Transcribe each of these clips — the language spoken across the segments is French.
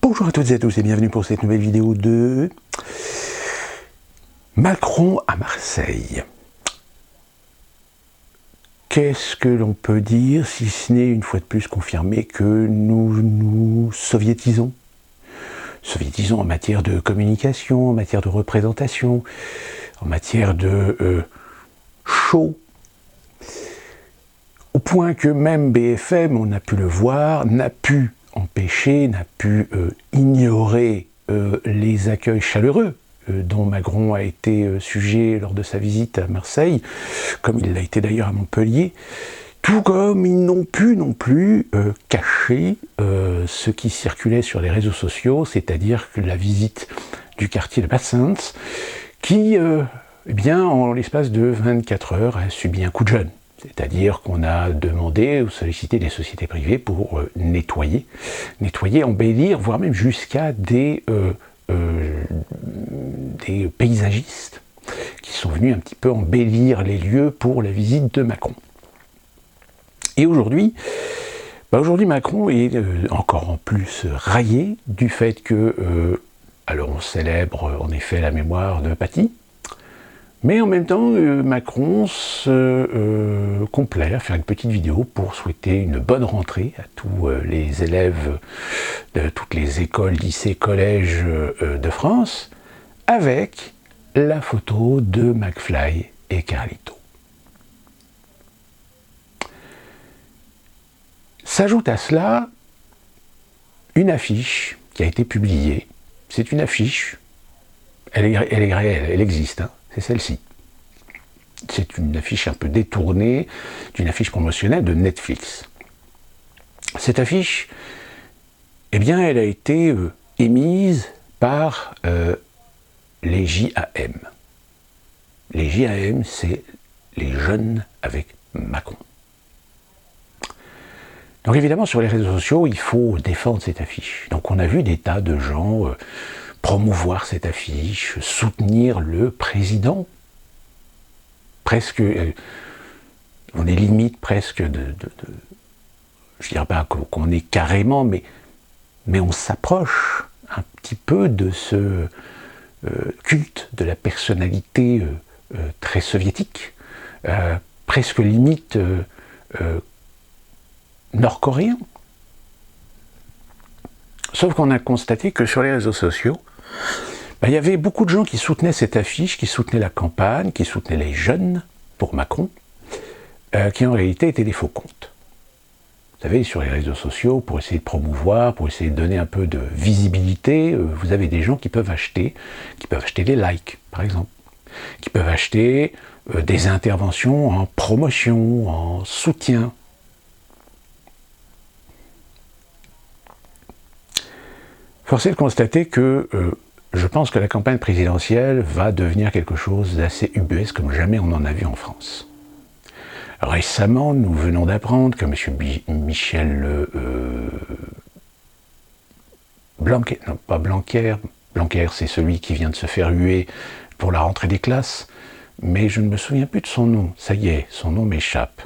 Bonjour à toutes et à tous et bienvenue pour cette nouvelle vidéo de Macron à Marseille. Qu'est-ce que l'on peut dire si ce n'est une fois de plus confirmer que nous nous soviétisons? Soviétisons en matière de communication, en matière de représentation, en matière de show. Au point que même BFM, on a pu le voir, n'a pu empêcher, n'a pu ignorer les accueils chaleureux dont Macron a été sujet lors de sa visite à Marseille, comme il l'a été d'ailleurs à Montpellier, tout comme ils n'ont pu non plus cacher ce qui circulait sur les réseaux sociaux, c'est-à-dire que la visite du quartier de Bassins, qui, eh bien, en l'espace de 24 heures, a subi un coup de jeune. C'est-à-dire qu'on a demandé ou sollicité des sociétés privées pour nettoyer, embellir, voire même jusqu'à des paysagistes qui sont venus un petit peu embellir les lieux pour la visite de Macron. Et aujourd'hui, Macron est encore en plus raillé du fait que, alors on célèbre en effet la mémoire de Paty, mais en même temps, Macron se complaît à faire une petite vidéo pour souhaiter une bonne rentrée à tous les élèves de toutes les écoles, lycées, collèges de France, avec la photo de McFly et Carlito. S'ajoute à cela une affiche qui a été publiée. C'est une affiche, elle est réelle, elle existe, hein. C'est celle-ci. C'est une affiche un peu détournée d'une affiche promotionnelle de Netflix. Cette affiche, eh bien, elle a été émise par les JAM. Les JAM, c'est les jeunes avec Macron. Donc évidemment, sur les réseaux sociaux, il faut défendre cette affiche. Donc on a vu des tas de gens promouvoir cette affiche, soutenir le président. Presque, on est limite presque je dirais pas qu'on est carrément, mais on s'approche un petit peu de ce culte de la personnalité très soviétique, presque limite nord-coréen. Sauf qu'on a constaté que sur les réseaux sociaux, il y avait beaucoup de gens qui soutenaient cette affiche, qui soutenaient la campagne, qui soutenaient les jeunes pour Macron, qui en réalité étaient des faux comptes. Vous savez, sur les réseaux sociaux, pour essayer de promouvoir, pour essayer de donner un peu de visibilité, vous avez des gens qui peuvent acheter des likes, par exemple, qui peuvent acheter des interventions en promotion, en soutien. Force est de constater que je pense que la campagne présidentielle va devenir quelque chose d'assez ubuesque comme jamais on en a vu en France. Récemment, nous venons d'apprendre que M. Michel Blanquer, non pas Blanquer, Blanquer c'est celui qui vient de se faire huer pour la rentrée des classes, mais je ne me souviens plus de son nom, ça y est, son nom m'échappe,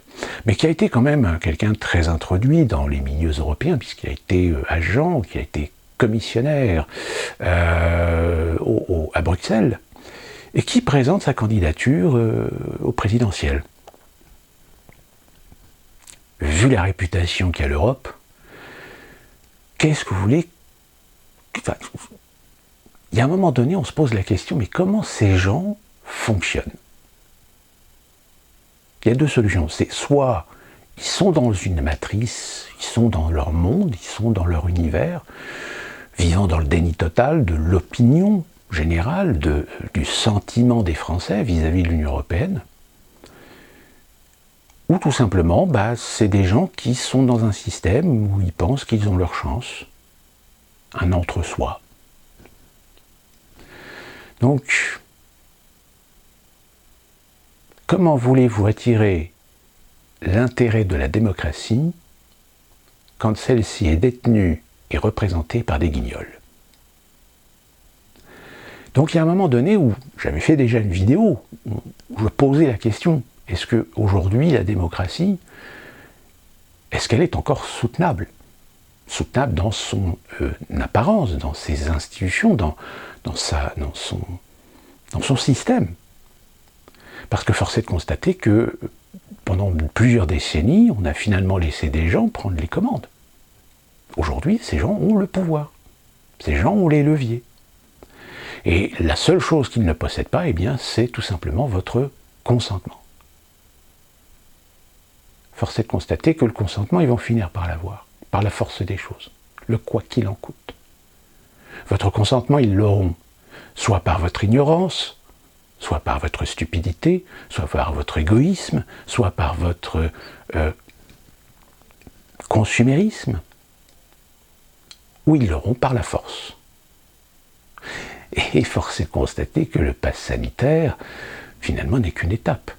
mais qui a été quand même quelqu'un de très introduit dans les milieux européens, puisqu'il a été agent, qu'il a été commissionnaire à Bruxelles, et qui présente sa candidature au présidentiel. Vu la réputation qu'a l'Europe, qu'est-ce que vous voulez? Enfin, il y a un moment donné, on se pose la question, mais comment ces gens fonctionnent? Il y a deux solutions. C'est soit ils sont dans une matrice, ils sont dans leur monde, ils sont dans leur univers, vivant dans le déni total de l'opinion générale, du sentiment des Français vis-à-vis de l'Union européenne, ou tout simplement, c'est des gens qui sont dans un système où ils pensent qu'ils ont leur chance, un entre-soi. Donc, comment voulez-vous attirer l'intérêt de la démocratie quand celle-ci est détenue et représentée par des guignols? Donc il y a un moment donné où j'avais fait déjà une vidéo où je posais la question, est-ce qu'aujourd'hui la démocratie, est-ce qu'elle est encore soutenable? soutenable dans son apparence, dans ses institutions, dans son système. Parce que force est de constater que pendant plusieurs décennies, on a finalement laissé des gens prendre les commandes. Aujourd'hui, ces gens ont le pouvoir. Ces gens ont les leviers. Et la seule chose qu'ils ne possèdent pas, eh bien, c'est tout simplement votre consentement. Force est de constater que le consentement, ils vont finir par l'avoir, par la force des choses, le quoi qu'il en coûte. Votre consentement, ils l'auront, soit par votre ignorance, soit par votre stupidité, soit par votre égoïsme, soit par votre consumérisme, ou ils l'auront par la force. Et force est de constater que le pass sanitaire, finalement, n'est qu'une étape.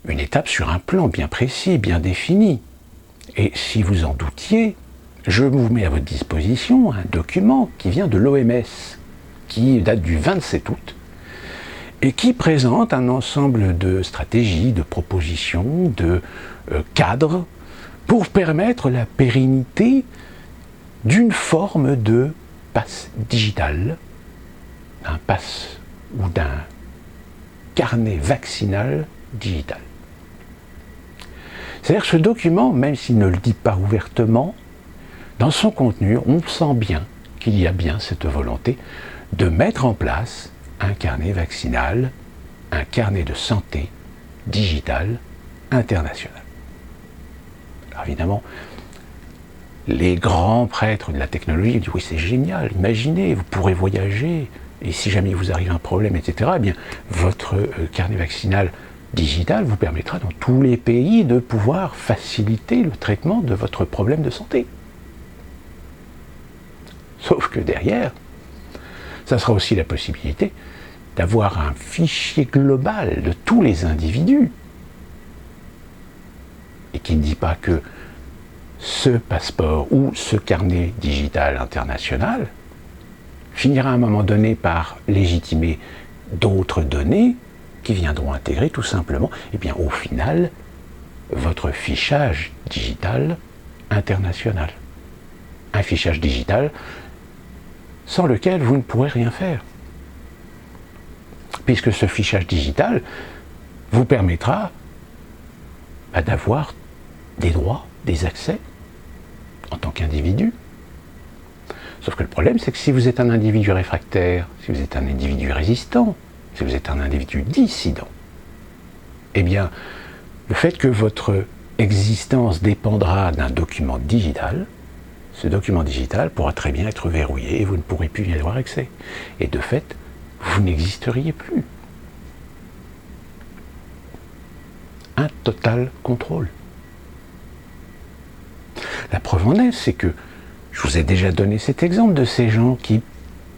Une étape sur un plan bien précis, bien défini. Et si vous en doutiez, je vous mets à votre disposition un document qui vient de l'OMS, qui date du 27 août, et qui présente un ensemble de stratégies, de propositions, de cadres, pour permettre la pérennité d'une forme de pass digital, d'un pass ou d'un carnet vaccinal digital. C'est-à-dire que ce document, même s'il ne le dit pas ouvertement, dans son contenu, on sent bien qu'il y a bien cette volonté de mettre en place un carnet vaccinal, un carnet de santé digital international. Alors évidemment, les grands prêtres de la technologie disent « oui, c'est génial, imaginez, vous pourrez voyager, et si jamais vous arrive un problème, etc., eh bien, votre carnet vaccinal digital vous permettra dans tous les pays de pouvoir faciliter le traitement de votre problème de santé. » Sauf que derrière, ça sera aussi la possibilité d'avoir un fichier global de tous les individus, et qui ne dit pas que ce passeport ou ce carnet digital international finira à un moment donné par légitimer d'autres données qui viendront intégrer tout simplement, et bien au final, votre fichage digital international. Un fichage digital sans lequel vous ne pourrez rien faire. Puisque ce fichage digital vous permettra d'avoir des droits, des accès en tant qu'individu. Sauf que le problème, c'est que si vous êtes un individu réfractaire, si vous êtes un individu résistant, si vous êtes un individu dissident, eh bien, le fait que votre existence dépendra d'un document digital, ce document digital pourra très bien être verrouillé et vous ne pourrez plus y avoir accès. Et de fait, vous n'existeriez plus. Un total contrôle. La preuve en est, c'est que je vous ai déjà donné cet exemple de ces gens qui,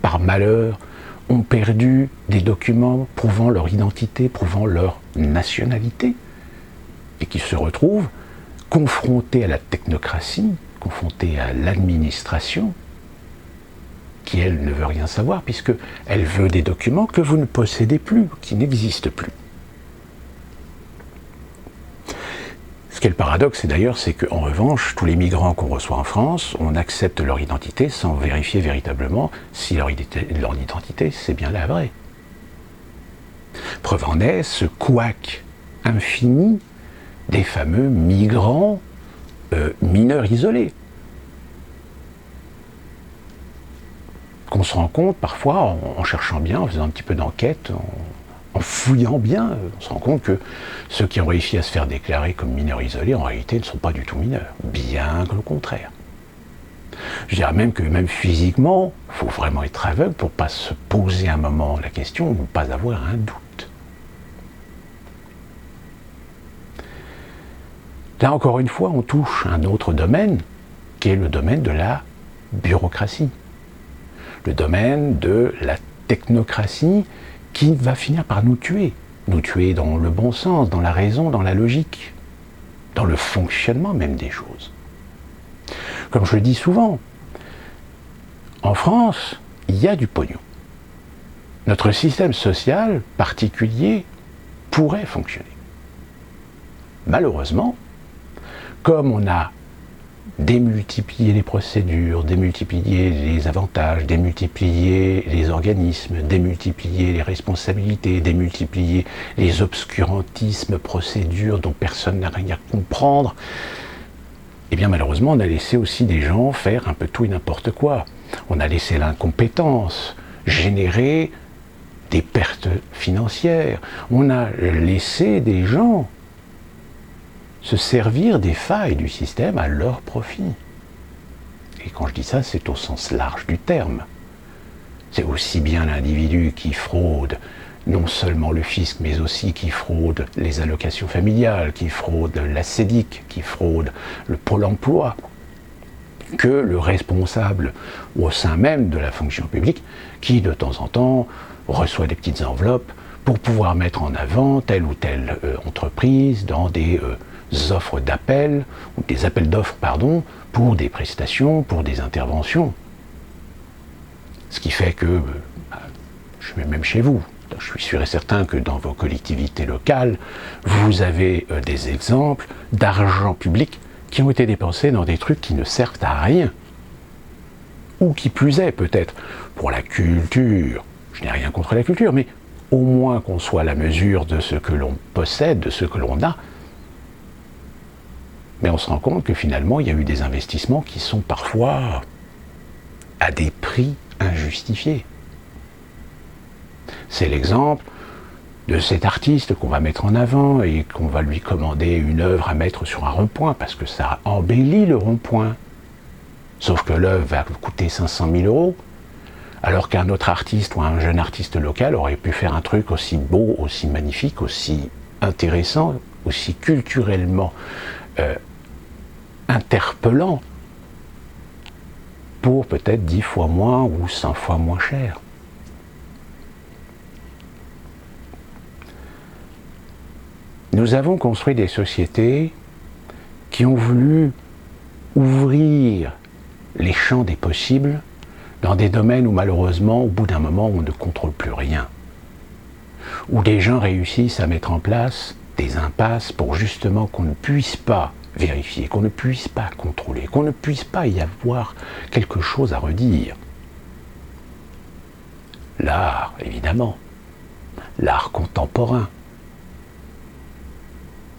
par malheur, ont perdu des documents prouvant leur identité, prouvant leur nationalité, et qui se retrouvent confrontés à la technocratie, confrontés à l'administration, qui, elle, ne veut rien savoir, puisqu'elle veut des documents que vous ne possédez plus, qui n'existent plus. Ce qui est le paradoxe, c'est d'ailleurs, c'est qu'en revanche, tous les migrants qu'on reçoit en France, on accepte leur identité sans vérifier véritablement si leur identité, c'est bien la vraie. Preuve en est ce couac infini des fameux migrants mineurs isolés. Qu'on se rend compte parfois, en cherchant bien, en faisant un petit peu d'enquête, en fouillant bien, on se rend compte que ceux qui ont réussi à se faire déclarer comme mineurs isolés, en réalité, ne sont pas du tout mineurs, bien que le contraire. Je dirais même que même physiquement, il faut vraiment être aveugle pour ne pas se poser un moment la question, ou ne pas avoir un doute. Là, encore une fois, on touche un autre domaine, qui est le domaine de la bureaucratie. Le domaine de la technocratie qui va finir par nous tuer dans le bon sens, dans la raison, dans la logique, dans le fonctionnement même des choses. Comme je le dis souvent, en France, il y a du pognon. Notre système social particulier pourrait fonctionner. Malheureusement, comme on a démultiplier les procédures, démultiplier les avantages, démultiplier les organismes, démultiplier les responsabilités, démultiplier les obscurantismes, procédures dont personne n'a rien à comprendre, eh bien malheureusement on a laissé aussi des gens faire un peu tout et n'importe quoi. On a laissé l'incompétence générer des pertes financières. On a laissé des gens se servir des failles du système à leur profit. Et quand je dis ça, c'est au sens large du terme. C'est aussi bien l'individu qui fraude non seulement le fisc, mais aussi qui fraude les allocations familiales, qui fraude la CEDIC, qui fraude le Pôle emploi, que le responsable au sein même de la fonction publique, qui de temps en temps reçoit des petites enveloppes pour pouvoir mettre en avant telle ou telle entreprise dans des offres d'appel, ou des appels d'offres, pardon, pour des prestations, pour des interventions. Ce qui fait que, je mets même chez vous, je suis sûr et certain que dans vos collectivités locales, vous avez des exemples d'argent public qui ont été dépensés dans des trucs qui ne servent à rien. Ou qui plus est, peut-être, pour la culture. Je n'ai rien contre la culture, mais au moins qu'on soit à la mesure de ce que l'on possède, de ce que l'on a. Mais on se rend compte que finalement, il y a eu des investissements qui sont parfois à des prix injustifiés. C'est l'exemple de cet artiste qu'on va mettre en avant et qu'on va lui commander une œuvre à mettre sur un rond-point parce que ça embellit le rond-point. Sauf que l'œuvre va coûter 500 000 €, alors qu'un autre artiste ou un jeune artiste local aurait pu faire un truc aussi beau, aussi magnifique, aussi intéressant, aussi culturellement interpellant, pour peut-être 10 fois moins ou 100 fois moins cher. Nous avons construit des sociétés qui ont voulu ouvrir les champs des possibles dans des domaines où malheureusement, au bout d'un moment, on ne contrôle plus rien. Où des gens réussissent à mettre en place des impasses pour justement qu'on ne puisse pas vérifier, qu'on ne puisse pas contrôler, qu'on ne puisse pas y avoir quelque chose à redire. L'art, évidemment. L'art contemporain.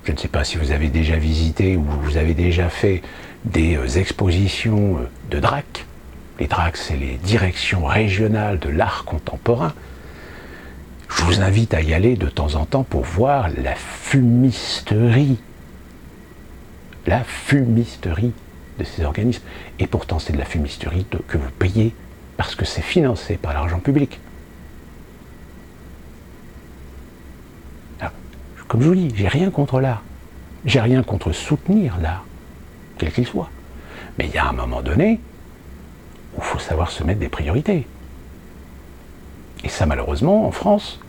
Je ne sais pas si vous avez déjà visité ou vous avez déjà fait des expositions de DRAC. Les DRAC, c'est les directions régionales de l'art contemporain. Je vous invite à y aller de temps en temps pour voir la fumisterie. La fumisterie de ces organismes. Et pourtant, c'est de la fumisterie que vous payez parce que c'est financé par l'argent public. Alors, comme je vous dis, j'ai rien contre l'art. J'ai rien contre soutenir l'art, quel qu'il soit. Mais il y a un moment donné où il faut savoir se mettre des priorités. Et ça, malheureusement, en France,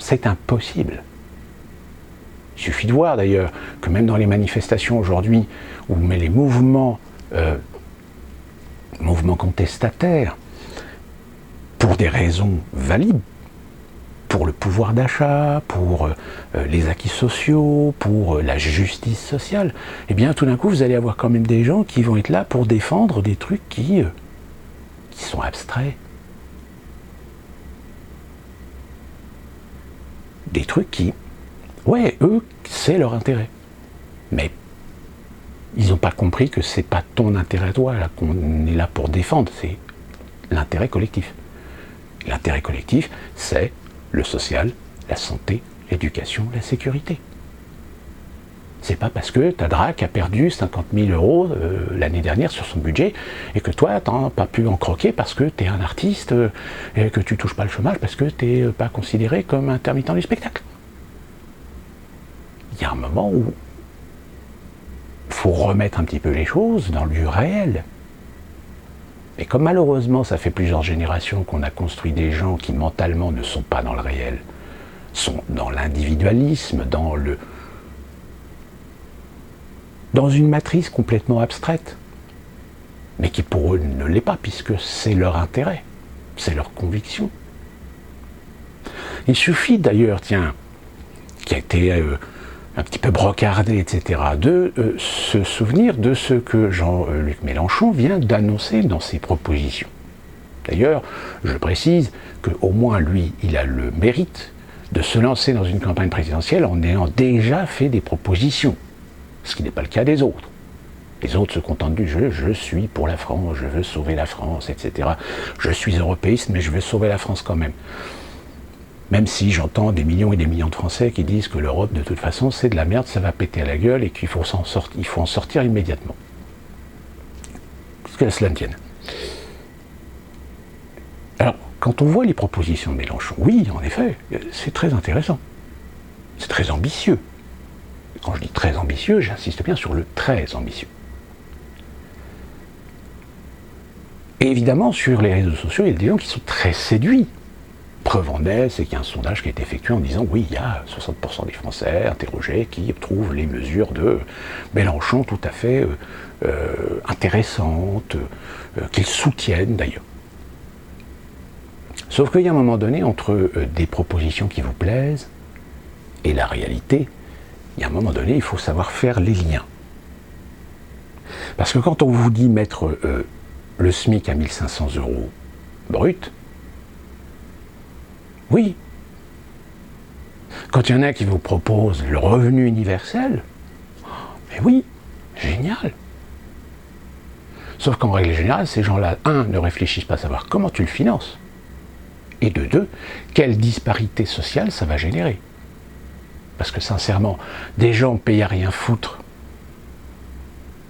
c'est impossible. Il suffit de voir d'ailleurs que même dans les manifestations aujourd'hui, ou même les mouvements contestataires, pour des raisons valides, pour le pouvoir d'achat, pour les acquis sociaux, pour la justice sociale, eh bien tout d'un coup vous allez avoir quand même des gens qui vont être là pour défendre des trucs qui sont abstraits. Des trucs qui, ouais, eux, c'est leur intérêt. Mais ils n'ont pas compris que c'est pas ton intérêt à toi là, qu'on est là pour défendre, c'est l'intérêt collectif. L'intérêt collectif, c'est le social, la santé, l'éducation, la sécurité. C'est pas parce que ta DRAC a perdu 50 000 € l'année dernière sur son budget et que toi, tu n'as pas pu en croquer parce que tu es un artiste et que tu touches pas le chômage parce que tu n'es pas considéré comme intermittent du spectacle. Il y a un moment où il faut remettre un petit peu les choses dans le réel. Et comme malheureusement, ça fait plusieurs générations qu'on a construit des gens qui mentalement ne sont pas dans le réel, sont dans l'individualisme, dans une matrice complètement abstraite, mais qui pour eux ne l'est pas, puisque c'est leur intérêt, c'est leur conviction. Il suffit d'ailleurs, tiens, qui a été un petit peu brocardé, etc., de se souvenir de ce que Jean-Luc Mélenchon vient d'annoncer dans ses propositions. D'ailleurs, je précise qu'au moins lui, il a le mérite de se lancer dans une campagne présidentielle en ayant déjà fait des propositions, ce qui n'est pas le cas des autres. Les autres se contentent du jeu, je suis pour la France, je veux sauver la France, etc. Je suis européiste, mais je veux sauver la France quand même. Même si j'entends des millions et des millions de Français qui disent que l'Europe, de toute façon, c'est de la merde, ça va péter à la gueule et qu'il faut en sortir immédiatement. Que cela ne tienne. Alors, quand on voit les propositions de Mélenchon, oui, en effet, c'est très intéressant. C'est très ambitieux. Et quand je dis très ambitieux, j'insiste bien sur le très ambitieux. Et évidemment, sur les réseaux sociaux, il y a des gens qui sont très séduits. Preuve en est, c'est qu'il y a un sondage qui a été effectué en disant oui, il y a 60% des Français interrogés qui trouvent les mesures de Mélenchon tout à fait intéressantes, qu'ils soutiennent d'ailleurs. Sauf qu'il y a un moment donné, entre des propositions qui vous plaisent et la réalité, il y a un moment donné, il faut savoir faire les liens. Parce que quand on vous dit mettre le SMIC à 1 500 € brut, oui. Quand il y en a qui vous proposent le revenu universel, mais oui, génial. Sauf qu'en règle générale, ces gens-là, ne réfléchissent pas à savoir comment tu le finances, et de deux, quelle disparité sociale ça va générer. Parce que sincèrement, des gens payés à rien foutre,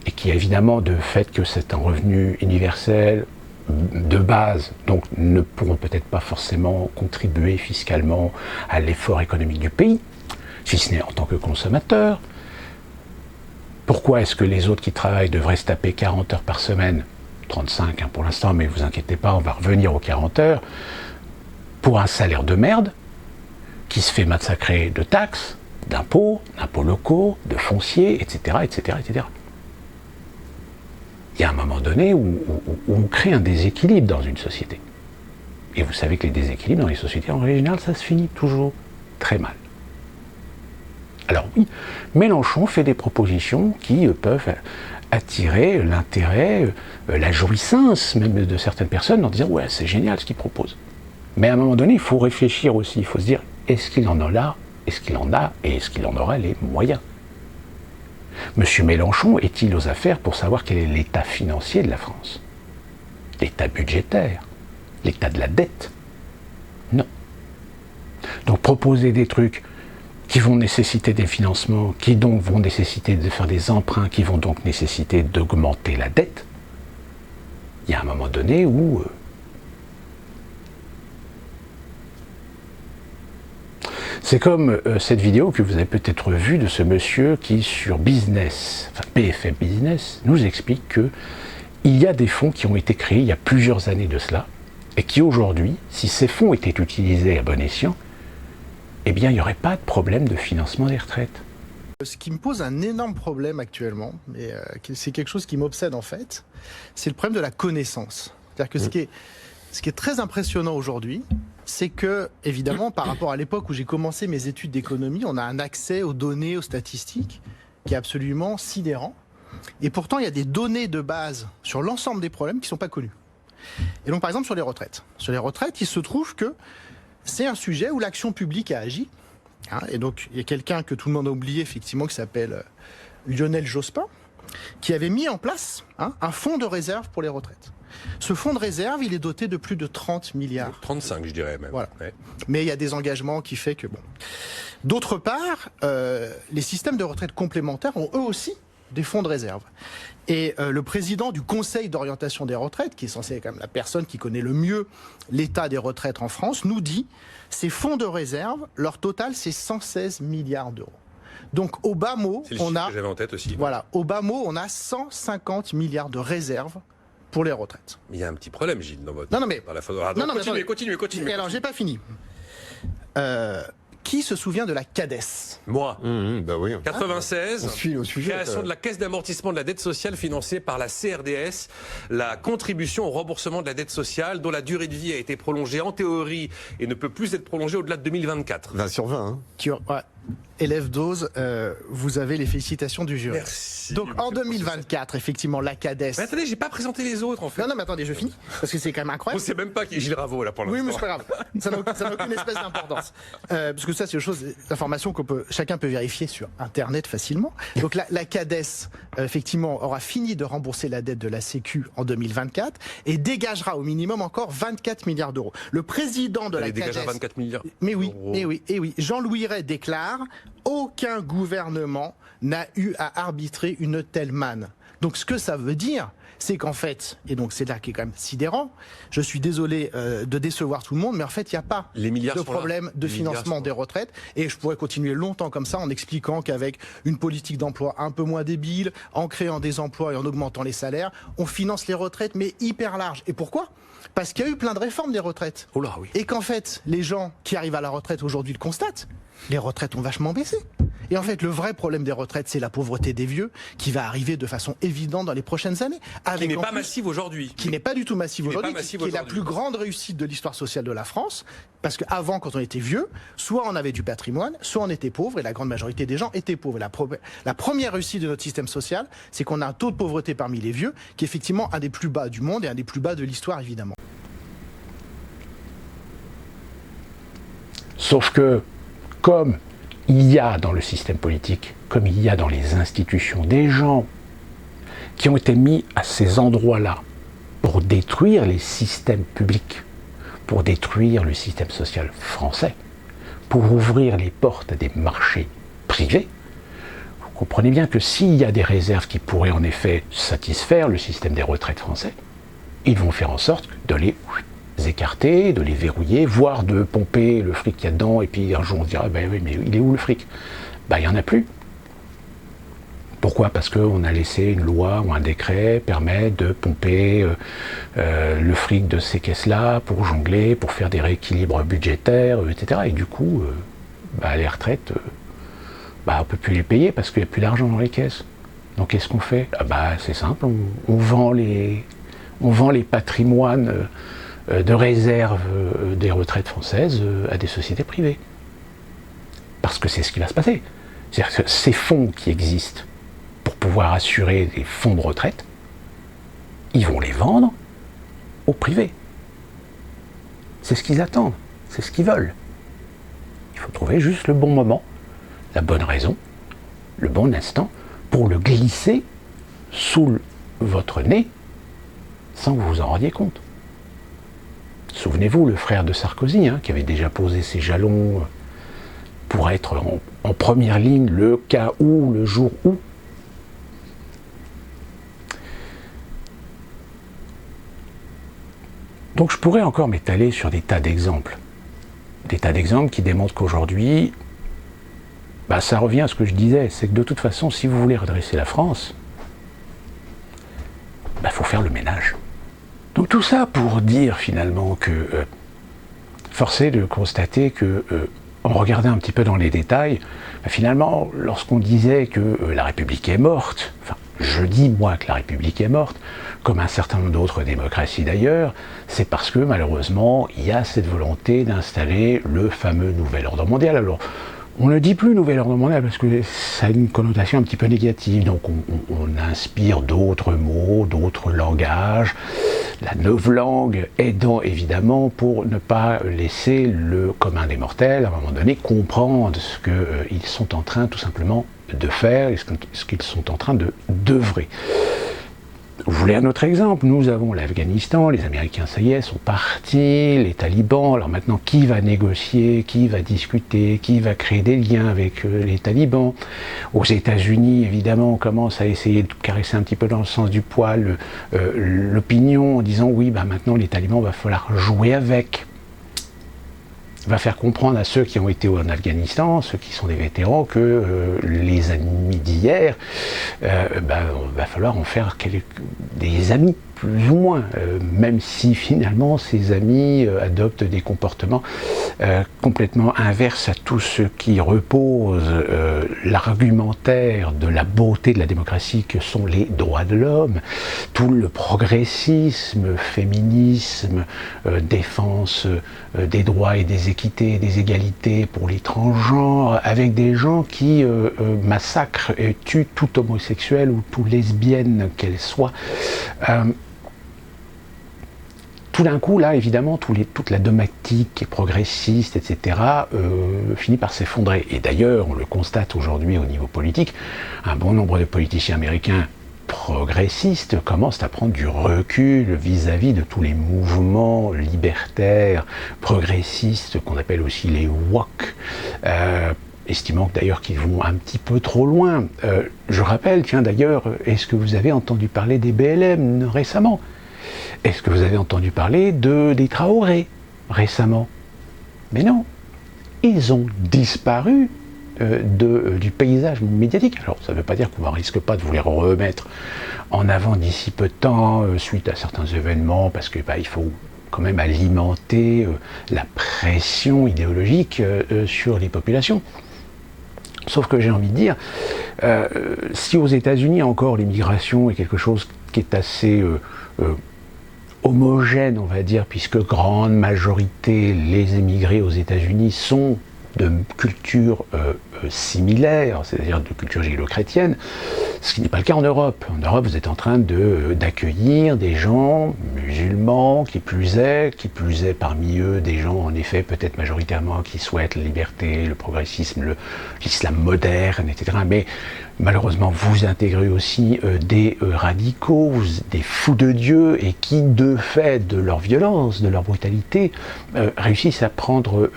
et qui évidemment, de fait que c'est un revenu universel, de base, donc ne pourront peut-être pas forcément contribuer fiscalement à l'effort économique du pays, si ce n'est en tant que consommateur. Pourquoi est-ce que les autres qui travaillent devraient se taper 40 heures par semaine, 35 pour l'instant, mais vous inquiétez pas, on va revenir aux 40 heures, pour un salaire de merde, qui se fait massacrer de taxes, d'impôts locaux, de foncier, etc., etc., etc. Il y a un moment donné où on crée un déséquilibre dans une société. Et vous savez que les déséquilibres dans les sociétés, en général, ça se finit toujours très mal. Alors oui, Mélenchon fait des propositions qui peuvent attirer l'intérêt, la jouissance même de certaines personnes en disant « ouais, c'est génial ce qu'il propose ». Mais à un moment donné, il faut réfléchir aussi, il faut se dire « est-ce qu'il en a là, est-ce qu'il en a et est-ce qu'il en aura les moyens ?» Monsieur Mélenchon est-il aux affaires pour savoir quel est l'état financier de la France? L'état budgétaire? L'état de la dette? Non. Donc proposer des trucs qui vont nécessiter des financements, qui donc vont nécessiter de faire des emprunts, qui vont donc nécessiter d'augmenter la dette, il y a un moment donné où... C'est comme cette vidéo que vous avez peut-être vue de ce monsieur qui, sur Business, enfin BFM Business, nous explique que il y a des fonds qui ont été créés il y a plusieurs années de cela, et qui aujourd'hui, si ces fonds étaient utilisés à bon escient, eh bien il n'y aurait pas de problème de financement des retraites. Ce qui me pose un énorme problème actuellement, et c'est quelque chose qui m'obsède en fait, c'est le problème de la connaissance. C'est-à-dire que ce qui est très impressionnant aujourd'hui, c'est que, évidemment, par rapport à l'époque où j'ai commencé mes études d'économie, on a un accès aux données, aux statistiques, qui est absolument sidérant. Et pourtant, il y a des données de base sur l'ensemble des problèmes qui ne sont pas connus. Et donc, par exemple, sur les retraites. Sur les retraites, il se trouve que c'est un sujet où l'action publique a agi. Hein, et donc, il y a quelqu'un que tout le monde a oublié, effectivement, qui s'appelle Lionel Jospin, qui avait mis en place un fonds de réserve pour les retraites. Ce fonds de réserve, il est doté de plus de 30 milliards. 35, je dirais même. Voilà. Ouais. Mais il y a des engagements qui fait que bon. D'autre part, les systèmes de retraite complémentaires ont eux aussi des fonds de réserve. Et le président du Conseil d'orientation des retraites, qui est censé être quand même la personne qui connaît le mieux l'état des retraites en France, nous dit ces fonds de réserve, leur total, c'est 116 milliards d'euros. Donc au bas mot, on a, que j'avais en tête aussi. Voilà, au bas mot, on a 150 milliards de réserves pour les retraites. Il y a un petit problème, Gilles, dans votre... Non, mais... Dans la... Continuez. Et alors, j'ai pas fini. Qui se souvient de la CADES? Moi. Bah oui. 96, on suit au sujet, création de la Caisse d'amortissement de la dette sociale financée par la CRDS, la contribution au remboursement de la dette sociale dont la durée de vie a été prolongée en théorie et ne peut plus être prolongée au-delà de 2024. 20 sur 20. Hein. élève dose, vous avez les félicitations du jury. Merci. Donc en 2024, effectivement, la CADES... Mais attendez, j'ai pas présenté les autres en fait. Non, mais attendez, je finis, parce que c'est quand même On incroyable. sait même pas qui est Gilles Ravaud là pour l'instant. Oui, mais c'est pas grave. Ça n'a aucune espèce d'importance. Parce que ça, c'est l'information chacun peut vérifier sur Internet facilement. Donc la CADES, effectivement, aura fini de rembourser la dette de la Sécu en 2024 et dégagera au minimum encore 24 milliards d'euros. Le président de la CADES... dégagera 24 milliards. Mais oui, d'euros. et oui. Jean-Louis Ray déclare « Aucun gouvernement n'a eu à arbitrer une telle manne ». Donc ce que ça veut dire, c'est qu'en fait, et donc c'est là qui est quand même sidérant, je suis désolé de décevoir tout le monde, mais en fait, il n'y a pas Les milliards de sont là. problème de Les financement milliards sont des là. retraites. Et je pourrais continuer longtemps comme ça en expliquant qu'avec une politique d'emploi un peu moins débile, en créant des emplois et en augmentant les salaires, on finance les retraites, mais hyper large. Et pourquoi ? Parce qu'il y a eu plein de réformes des retraites. Oh là, oui. Et qu'en fait, les gens qui arrivent à la retraite aujourd'hui le constatent. Les retraites ont vachement baissé. Et en fait, le vrai problème des retraites, c'est la pauvreté des vieux qui va arriver de façon évidente dans les prochaines années. Qui n'est pas massive aujourd'hui. Qui n'est pas du tout massive Qui n'est aujourd'hui, pas massive qui est la aujourd'hui. plus grande réussite de l'histoire sociale de la France. Parce qu'avant, quand on était vieux, soit on avait du patrimoine, soit on était pauvre, et la grande majorité des gens étaient pauvres. Et la première réussite de notre système social, c'est qu'on a un taux de pauvreté parmi les vieux, qui est effectivement un des plus bas du monde et un des plus bas de l'histoire, évidemment. Sauf que, comme il y a dans le système politique, comme il y a dans les institutions, des gens qui ont été mis à ces endroits-là pour détruire les systèmes publics, pour détruire le système social français, pour ouvrir les portes à des marchés privés, vous comprenez bien que s'il y a des réserves qui pourraient en effet satisfaire le système des retraites français, ils vont faire en sorte de les écarter, de les verrouiller, voire de pomper le fric qu'il y a dedans, et puis un jour on se dira, ben oui, mais il est où le fric ? Ben il n'y en a plus. Pourquoi ? Parce qu'on a laissé une loi ou un décret permettre de pomper le fric de ces caisses-là pour jongler, pour faire des rééquilibres budgétaires, etc. Et du coup, les retraites, on ne peut plus les payer parce qu'il n'y a plus d'argent dans les caisses. Donc qu'est-ce qu'on fait ? C'est simple, on vend les patrimoines de réserve des retraites françaises à des sociétés privées. Parce que c'est ce qui va se passer. C'est-à-dire que ces fonds qui existent pour pouvoir assurer des fonds de retraite, ils vont les vendre au privé. C'est ce qu'ils attendent, c'est ce qu'ils veulent. Il faut trouver juste le bon moment, la bonne raison, le bon instant, pour le glisser sous votre nez sans que vous vous en rendiez compte. Souvenez-vous, le frère de Sarkozy, qui avait déjà posé ses jalons pour être en première ligne le cas où, le jour où. Donc je pourrais encore m'étaler sur des tas d'exemples. Des tas d'exemples qui démontrent qu'aujourd'hui, ça revient à ce que je disais, c'est que de toute façon, si vous voulez redresser la France, faut faire le ménage. Donc tout ça pour dire finalement que, force est de constater que, en regardant un petit peu dans les détails, finalement, lorsqu'on disait que la République est morte, je dis moi que la République est morte, comme un certain nombre d'autres démocraties d'ailleurs, c'est parce que malheureusement, il y a cette volonté d'installer le fameux nouvel ordre mondial. Alors, on ne dit plus nouvel ordre mondial parce que ça a une connotation un petit peu négative, donc on inspire d'autres mots, d'autres langages, la novlangue aidant évidemment pour ne pas laisser le commun des mortels, à un moment donné, comprendre ce qu'ils sont en train tout simplement de faire et ce qu'ils sont en train d'œuvrer. Vous voulez un autre exemple ? Nous avons l'Afghanistan, les Américains, ça y est, sont partis, les talibans, alors maintenant, qui va négocier, qui va discuter, qui va créer des liens avec les talibans ? Aux États-Unis, évidemment, on commence à essayer de caresser un petit peu dans le sens du poil l'opinion en disant, oui, maintenant, les talibans, va falloir jouer avec. Va faire comprendre à ceux qui ont été en Afghanistan, ceux qui sont des vétérans, que les ennemis d'hier, va falloir en faire des amis. plus ou moins, même si finalement ses amis adoptent des comportements complètement inverses à tout ce qui repose l'argumentaire de la beauté de la démocratie que sont les droits de l'homme, tout le progressisme, féminisme, défense des droits et des équités, des égalités pour les transgenres, avec des gens qui massacrent et tuent tout homosexuel ou tout lesbienne qu'elle soit. Tout d'un coup, là, évidemment, toute la dogmatique progressiste, etc., finit par s'effondrer. Et d'ailleurs, on le constate aujourd'hui au niveau politique, un bon nombre de politiciens américains progressistes commencent à prendre du recul vis-à-vis de tous les mouvements libertaires, progressistes, qu'on appelle aussi les woke, estimant d'ailleurs qu'ils vont un petit peu trop loin. Je rappelle, tiens d'ailleurs, est-ce que vous avez entendu parler des BLM récemment ? Est-ce que vous avez entendu parler des Traoré récemment? Mais non, ils ont disparu du paysage médiatique. Alors ça ne veut pas dire qu'on ne risque pas de vous les remettre en avant d'ici peu de temps, suite à certains événements, parce que il faut quand même alimenter la pression idéologique sur les populations. Sauf que j'ai envie de dire, si aux États-Unis encore l'immigration est quelque chose qui est assez homogène, on va dire, puisque grande majorité, les émigrés aux États-Unis sont de culture similaire, c'est-à-dire de culture judéo-chrétienne, ce qui n'est pas le cas en Europe. En Europe, vous êtes en train d'accueillir des gens musulmans, qui plus est parmi eux des gens, en effet, peut-être majoritairement, qui souhaitent la liberté, le progressisme, l'islam moderne, etc. Mais malheureusement, vous intégrez aussi des radicaux, des fous de Dieu, et qui, de fait de leur violence, de leur brutalité, réussissent à prendre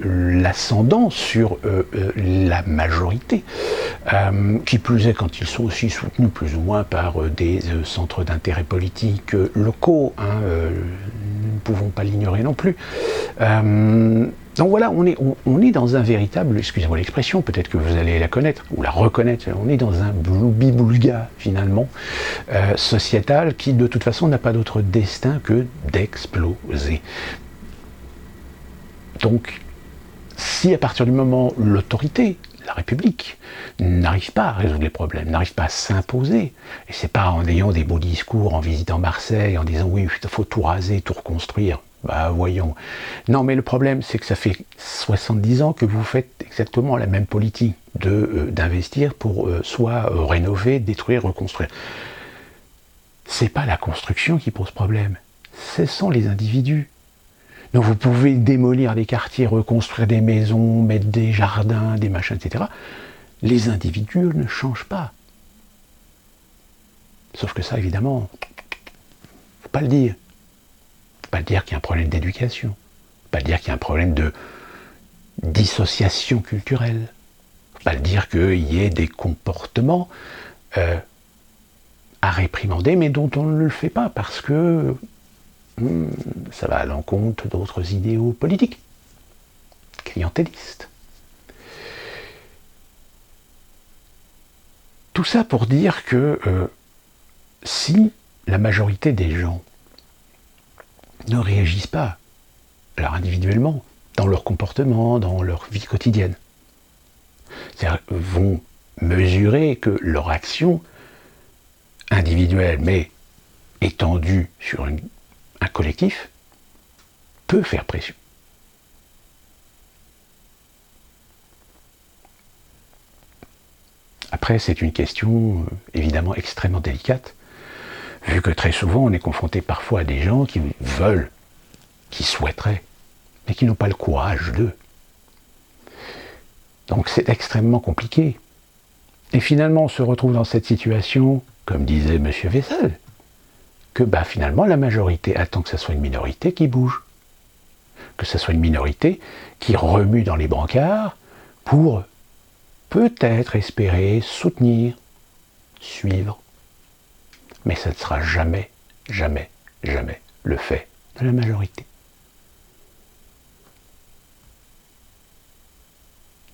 l'ascendant sur la majorité, qui plus est quand ils sont aussi soutenus plus ou moins par des centres d'intérêt politique locaux, nous ne pouvons pas l'ignorer non plus. Donc voilà, on est dans un véritable, excusez-moi l'expression, peut-être que vous allez la connaître, ou la reconnaître, on est dans un bloubi-boulga, finalement, sociétal, qui de toute façon n'a pas d'autre destin que d'exploser. Donc, si à partir du moment où l'autorité, la République, n'arrive pas à résoudre les problèmes, n'arrive pas à s'imposer, et c'est pas en ayant des beaux discours, en visitant Marseille, en disant oui, il faut tout raser, tout reconstruire, bah voyons. Non, mais le problème, c'est que ça fait 70 ans que vous faites exactement la même politique d'investir pour soit rénover, détruire, reconstruire. C'est pas la construction qui pose problème, ce sont les individus. Donc vous pouvez démolir des quartiers, reconstruire des maisons, mettre des jardins, des machins, etc. Les individus ne changent pas. Sauf que ça, évidemment, faut pas le dire. Faut pas le dire qu'il y a un problème d'éducation. Faut pas le dire qu'il y a un problème de dissociation culturelle. Faut pas le dire qu'il y ait des comportements à réprimander, mais dont on ne le fait pas parce que ça va à l'encontre d'autres idéaux politiques, clientélistes. Tout ça pour dire que si la majorité des gens ne réagissent pas, alors individuellement, dans leur comportement, dans leur vie quotidienne, c'est-à-dire vont mesurer que leur action individuelle, mais étendue sur un collectif, peut faire pression. Après, c'est une question évidemment extrêmement délicate, vu que très souvent on est confronté parfois à des gens qui veulent, qui souhaiteraient, mais qui n'ont pas le courage d'eux. Donc c'est extrêmement compliqué. Et finalement, on se retrouve dans cette situation, comme disait M. Wessel, que finalement la majorité attend que ce soit une minorité qui bouge, que ce soit une minorité qui remue dans les brancards pour peut-être espérer soutenir, suivre, mais ça ne sera jamais, jamais, jamais le fait de la majorité.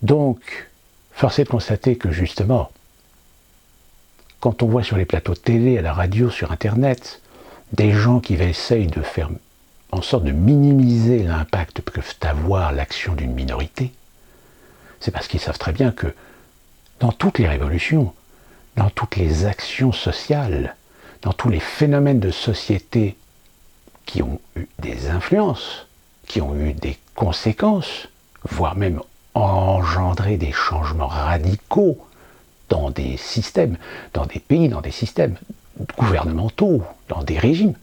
Donc, force est de constater que justement, quand on voit sur les plateaux de télé, à la radio, sur Internet, des gens qui essayent de faire en sorte de minimiser l'impact que peut avoir l'action d'une minorité, c'est parce qu'ils savent très bien que dans toutes les révolutions, dans toutes les actions sociales, dans tous les phénomènes de société qui ont eu des influences, qui ont eu des conséquences, voire même engendré des changements radicaux dans des systèmes, dans des pays, dans des systèmes gouvernementaux, dans des régimes,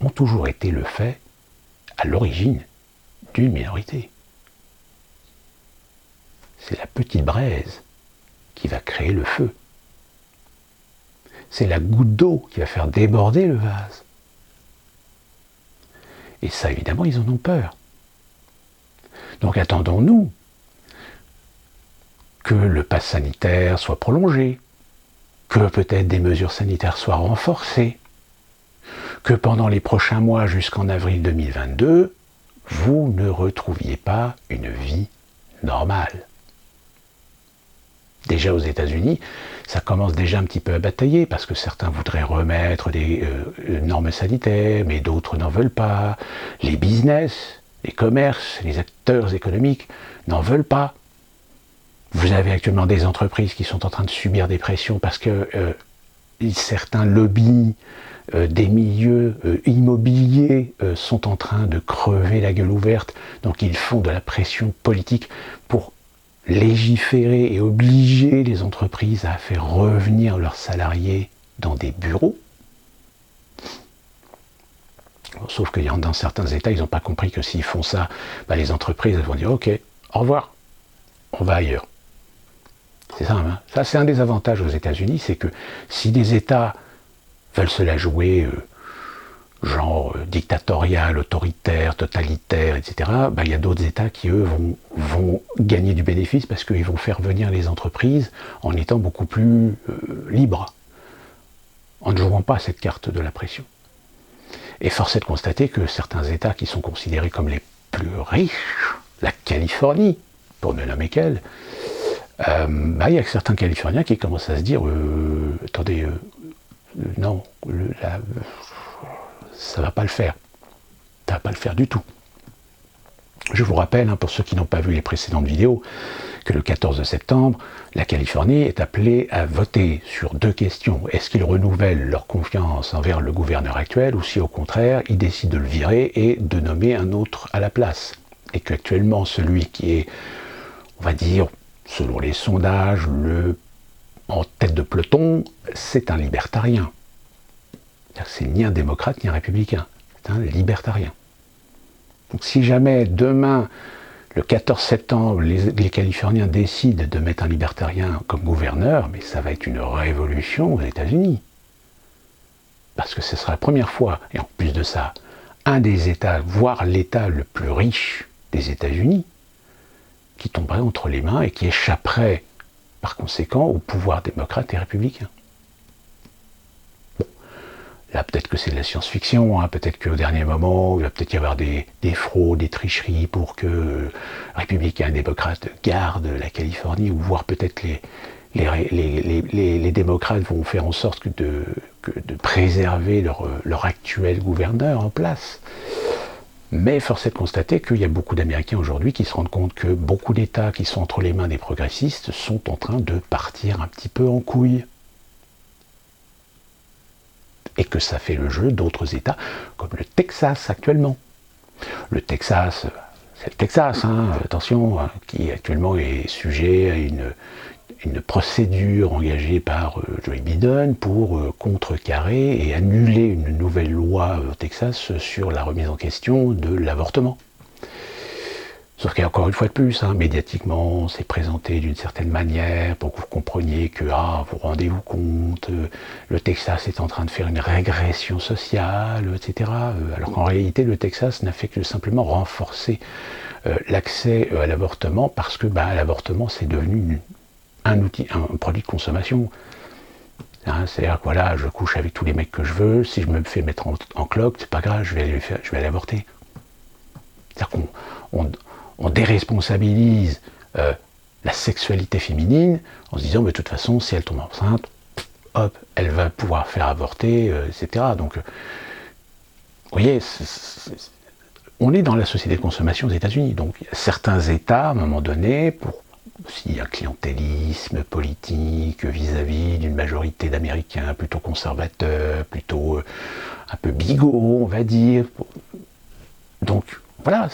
ont toujours été le fait, à l'origine, d'une minorité. C'est la petite braise qui va créer le feu. C'est la goutte d'eau qui va faire déborder le vase. Et ça, évidemment, ils en ont peur. Donc attendons-nous que le pass sanitaire soit prolongé, que peut-être des mesures sanitaires soient renforcées, que pendant les prochains mois jusqu'en avril 2022, vous ne retrouviez pas une vie normale. Déjà aux États-Unis, ça commence déjà un petit peu à batailler parce que certains voudraient remettre des normes sanitaires, mais d'autres n'en veulent pas. Les business, les commerces, les acteurs économiques n'en veulent pas. Vous avez actuellement des entreprises qui sont en train de subir des pressions parce que certains lobbies des milieux immobiliers sont en train de crever la gueule ouverte. Donc ils font de la pression politique pour légiférer et obliger les entreprises à faire revenir leurs salariés dans des bureaux. Sauf que dans certains États, ils n'ont pas compris que s'ils font ça, les entreprises elles vont dire « Ok, au revoir, on va ailleurs ». C'est ça, hein. Ça c'est un des avantages aux États-Unis, c'est que si des États veulent se la jouer genre dictatorial, autoritaire, totalitaire, etc., il y a d'autres États qui, eux, vont gagner du bénéfice parce qu'ils vont faire venir les entreprises en étant beaucoup plus libres, en ne jouant pas cette carte de la pression. Et force est de constater que certains États qui sont considérés comme les plus riches, la Californie, pour ne nommer qu'elle, il y a certains Californiens qui commencent à se dire attendez, non, ça ne va pas le faire. Ça ne va pas le faire du tout. Je vous rappelle, pour ceux qui n'ont pas vu les précédentes vidéos, que le 14 septembre, la Californie est appelée à voter sur deux questions. Est-ce qu'ils renouvellent leur confiance envers le gouverneur actuel ou si au contraire, ils décident de le virer et de nommer un autre à la place? Et qu'actuellement, celui qui est, on va dire, selon les sondages, en tête de peloton, c'est un libertarien. C'est ni un démocrate ni un républicain, c'est un libertarien. Donc si jamais demain, le 14 septembre, les Californiens décident de mettre un libertarien comme gouverneur, mais ça va être une révolution aux États-Unis. Parce que ce sera la première fois, et en plus de ça, un des États, voire l'État le plus riche des États-Unis, qui tomberait entre les mains et qui échapperait par conséquent au pouvoir démocrate et républicain. Là, peut-être que c'est de la science-fiction, peut-être qu'au dernier moment, il va peut-être y avoir des fraudes, des tricheries pour que républicains et démocrates gardent la Californie, ou voire peut-être les démocrates vont faire en sorte de préserver leur actuel gouverneur en place. Mais force est de constater qu'il y a beaucoup d'Américains aujourd'hui qui se rendent compte que beaucoup d'États qui sont entre les mains des progressistes sont en train de partir un petit peu en couille. Et que ça fait le jeu d'autres États, comme le Texas actuellement. Le Texas, c'est le Texas, attention, qui actuellement est sujet à une procédure engagée par Joe Biden pour contrecarrer et annuler une nouvelle loi au Texas sur la remise en question de l'avortement. Sauf qu'encore une fois de plus, médiatiquement, c'est présenté d'une certaine manière pour que vous compreniez que, vous rendez-vous compte, le Texas est en train de faire une régression sociale, etc. Alors qu'en réalité, le Texas n'a fait que simplement renforcer l'accès à l'avortement parce que l'avortement, c'est devenu un outil, un produit de consommation. C'est-à-dire que voilà, je couche avec tous les mecs que je veux, si je me fais mettre en cloque, c'est pas grave, je vais aller avorter. C'est-à-dire qu'on déresponsabilise la sexualité féminine en se disant, de toute façon, si elle tombe enceinte, hop, elle va pouvoir faire avorter, etc. Donc, vous voyez, on est dans la société de consommation aux États-Unis. Donc, certains États, à un moment donné, s'il y a un clientélisme politique vis-à-vis d'une majorité d'Américains plutôt conservateurs, plutôt un peu bigots, on va dire. Donc, voilà,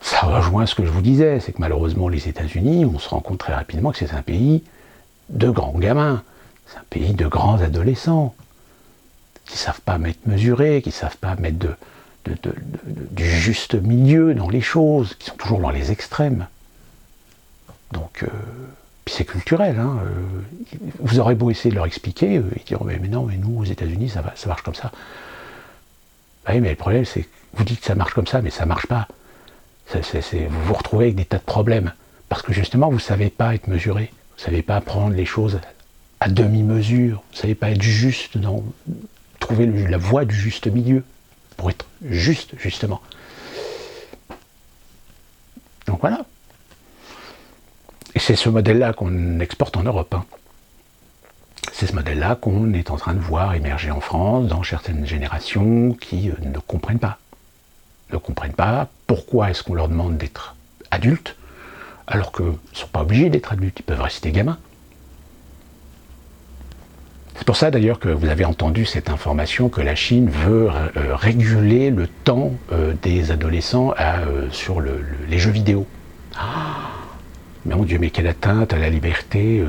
ça rejoint ce que je vous disais, c'est que malheureusement les États-Unis, on se rend compte très rapidement que c'est un pays de grands gamins, c'est un pays de grands adolescents, qui ne savent pas mettre mesuré, qui ne savent pas mettre du juste milieu dans les choses, qui sont toujours dans les extrêmes. Donc, puis c'est culturel, hein, vous aurez beau essayer de leur expliquer, ils diront mais non, mais nous aux États-Unis ça marche comme ça. Oui, mais le problème c'est que vous dites que ça marche comme ça, mais ça ne marche pas. Vous vous retrouvez avec des tas de problèmes, parce que justement vous ne savez pas être mesuré, vous ne savez pas prendre les choses à demi-mesure, vous ne savez pas être juste, trouver la voie du juste milieu, pour être juste, justement. Donc voilà. Et c'est ce modèle-là qu'on exporte en Europe. Hein. C'est ce modèle-là qu'on est en train de voir émerger en France, dans certaines générations qui ne comprennent pas. Ne comprennent pas pourquoi est-ce qu'on leur demande d'être adultes, alors qu'ils ne sont pas obligés d'être adultes, ils peuvent rester gamins. C'est pour ça d'ailleurs que vous avez entendu cette information que la Chine veut réguler le temps des adolescents sur les jeux vidéo. Mais mon Dieu, mais quelle atteinte à la liberté,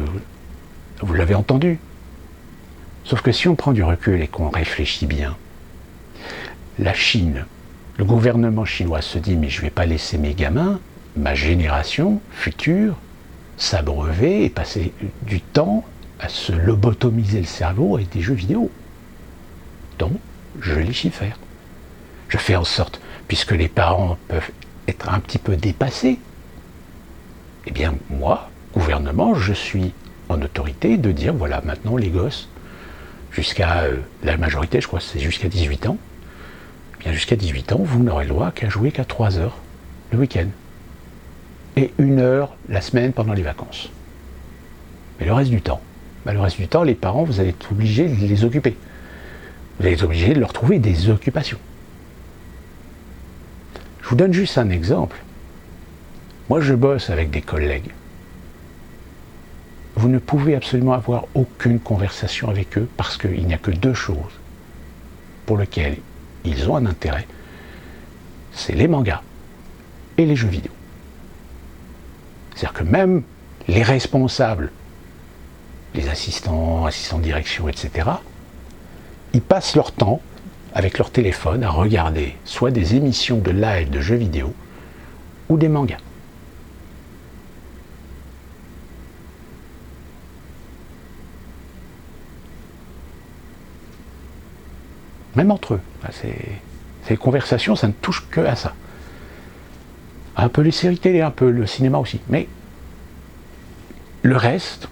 vous l'avez entendu. Sauf que si on prend du recul et qu'on réfléchit bien, la Chine, le gouvernement chinois se dit mais je ne vais pas laisser mes gamins, ma génération future, s'abreuver et passer du temps à se lobotomiser le cerveau avec des jeux vidéo. Donc, je légifère. Je fais en sorte, puisque les parents peuvent être un petit peu dépassés, eh bien, moi, gouvernement, je suis en autorité de dire, voilà, maintenant les gosses, jusqu'à la majorité, je crois que c'est jusqu'à 18 ans, eh bien, jusqu'à 18 ans, vous n'aurez le droit qu'à jouer qu'à 3 heures le week-end. Et 1 heure la semaine pendant les vacances. Mais le reste du temps, les parents, vous allez être obligés de les occuper. Vous allez être obligés de leur trouver des occupations. Je vous donne juste un exemple. Moi, je bosse avec des collègues. Vous ne pouvez absolument avoir aucune conversation avec eux parce qu'il n'y a que 2 choses pour lesquelles ils ont un intérêt. C'est les mangas et les jeux vidéo. C'est-à-dire que même les responsables, les assistants de direction, etc., ils passent leur temps avec leur téléphone à regarder soit des émissions de live de jeux vidéo ou des mangas. Même entre eux. Ces conversations, ça ne touche que à ça. Un peu les séries télé, un peu le cinéma aussi. Mais le reste,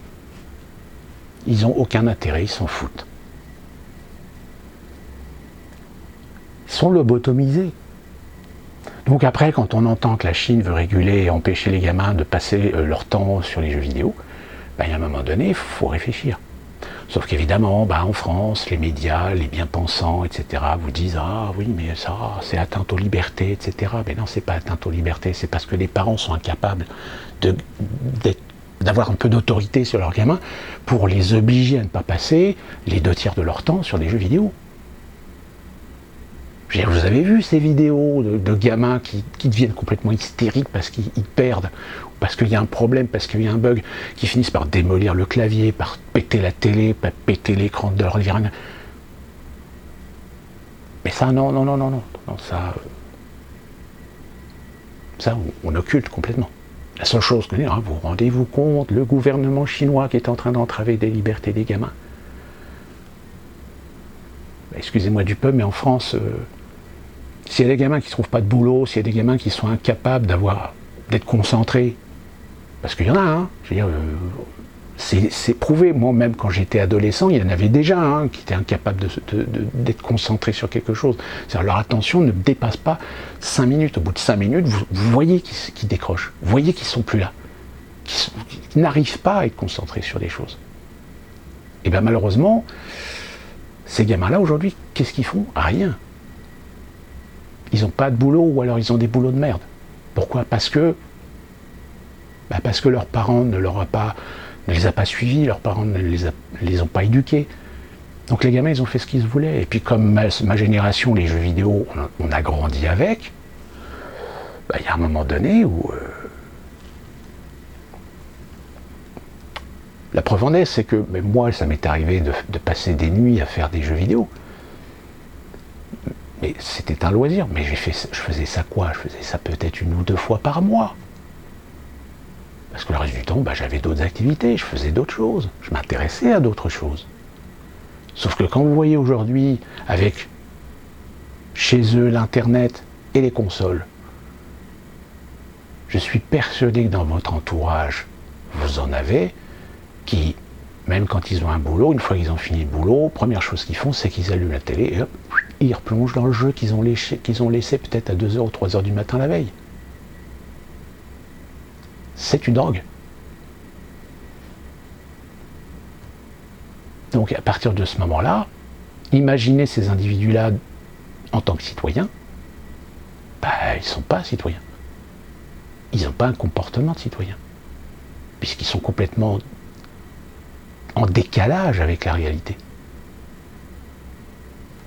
ils n'ont aucun intérêt, ils s'en foutent. Ils sont lobotomisés. Donc après, quand on entend que la Chine veut réguler et empêcher les gamins de passer leur temps sur les jeux vidéo, il y a un moment donné, il faut réfléchir. Sauf qu'évidemment, en France, les médias, les bien-pensants, etc., vous disent « Ah oui, mais ça, c'est atteinte aux libertés, etc. » Mais non, c'est pas atteinte aux libertés, c'est parce que les parents sont incapables d'avoir un peu d'autorité sur leurs gamins pour les obliger à ne pas passer les 2/3 de leur temps sur des jeux vidéo. Je veux dire, vous avez vu ces vidéos de gamins qui deviennent complètement hystériques parce qu'ils perdent, parce qu'il y a un problème, parce qu'il y a un bug, qui finissent par démolir le clavier, par péter la télé, par péter l'écran de leur livre. Mais ça, non, ça on occulte complètement. La seule chose que vous rendez-vous compte, le gouvernement chinois qui est en train d'entraver des libertés des gamins. Excusez-moi du peu, mais en France, s'il y a des gamins qui ne trouvent pas de boulot, s'il y a des gamins qui sont incapables d'être concentrés, parce qu'il y en a, je veux dire, c'est prouvé. Moi-même, quand j'étais adolescent, il y en avait déjà qui étaient incapables d'être concentrés sur quelque chose. C'est-à-dire leur attention ne dépasse pas 5 minutes. Au bout de 5 minutes, vous voyez qu'ils décrochent, vous voyez qu'ils ne sont plus là. qui n'arrivent pas à être concentrés sur des choses. Et bien malheureusement, ces gamins-là aujourd'hui, qu'est-ce qu'ils font? Rien. Ils n'ont pas de boulot, ou alors ils ont des boulots de merde. Pourquoi? Parce que leurs parents ne les a pas suivis, leurs parents ne les ont pas éduqués. Donc les gamins, ils ont fait ce qu'ils voulaient. Et puis comme ma génération, les jeux vidéo, on a grandi avec, il y a un moment donné où... la preuve en est, c'est que même moi, ça m'est arrivé de passer des nuits à faire des jeux vidéo. Mais c'était un loisir. Mais je faisais ça quoi? Je faisais ça peut-être 1 ou 2 fois par mois. Parce que le reste du temps, j'avais d'autres activités, je faisais d'autres choses. Je m'intéressais à d'autres choses. Sauf que quand vous voyez aujourd'hui, avec chez eux l'Internet et les consoles, je suis persuadé que dans votre entourage, vous en avez qui, même quand ils ont un boulot, une fois qu'ils ont fini le boulot, première chose qu'ils font, c'est qu'ils allument la télé et hop, ils replongent dans le jeu qu'ils ont laissé peut-être à 2h ou 3h du matin la veille. C'est une drogue. Donc à partir de ce moment-là, imaginez ces individus-là en tant que citoyens, ils ne sont pas citoyens. Ils n'ont pas un comportement de citoyen, puisqu'ils sont complètement en décalage avec la réalité.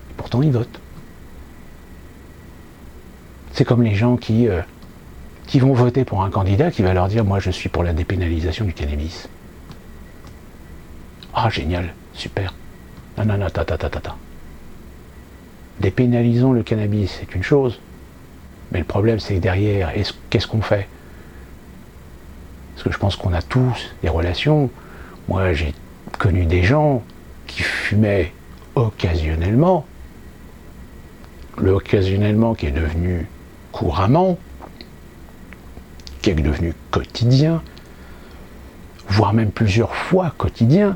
Et pourtant, ils votent. C'est comme les gens qui vont voter pour un candidat qui va leur dire « Moi, je suis pour la dépénalisation du cannabis. » Ah, génial, super. Non, ta. Dépénalisons le cannabis, c'est une chose. Mais le problème, c'est que derrière, qu'est-ce qu'on fait? Parce que je pense qu'on a tous des relations. Moi, j'ai connu des gens qui fumaient occasionnellement. Le occasionnellement qui est devenu couramment, qui est devenu quotidien, voire même plusieurs fois quotidien.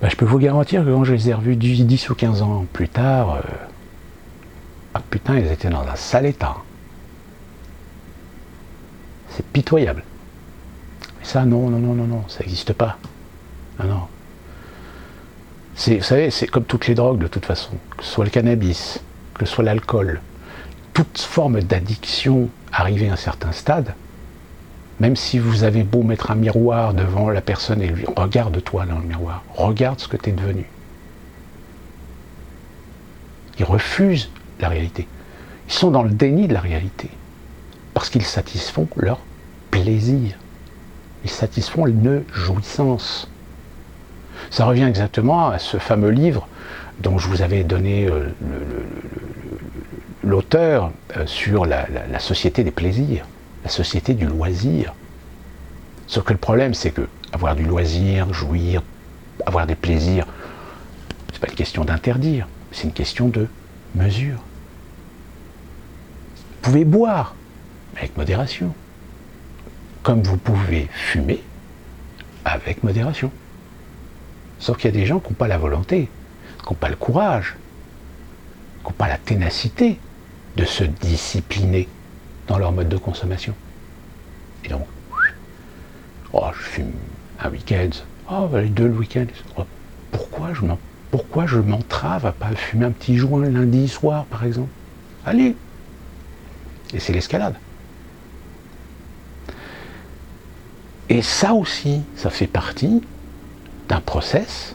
Je peux vous garantir que quand je les ai revus 10 ou 15 ans plus tard, ils étaient dans un sale état. C'est pitoyable. Mais ça, non, ça n'existe pas. Non. Vous savez, c'est comme toutes les drogues de toute façon, que ce soit le cannabis, que ce soit l'alcool, toute forme d'addiction arrivée à un certain stade, même si vous avez beau mettre un miroir devant la personne et lui regarde-toi dans le miroir, regarde ce que tu es devenu. Ils refusent la réalité. Ils sont dans le déni de la réalité. Parce qu'ils satisfont leur plaisir. Ils satisfont une jouissance. Ça revient exactement à ce fameux livre dont je vous avais donné l'auteur sur la société des plaisirs, la société du loisir. Sauf que le problème, c'est que avoir du loisir, jouir, avoir des plaisirs, c'est pas une question d'interdire, c'est une question de mesure. Vous pouvez boire, mais avec modération. Comme vous pouvez fumer, avec modération. Sauf qu'il y a des gens qui n'ont pas la volonté, qui n'ont pas le courage, qui n'ont pas la ténacité de se discipliner dans leur mode de consommation. Et donc, je fume un week-end, les 2 le week-end. Pourquoi je m'entrave à pas fumer un petit joint lundi soir, par exemple? Allez. Et c'est l'escalade. Et ça aussi, ça fait partie d'un process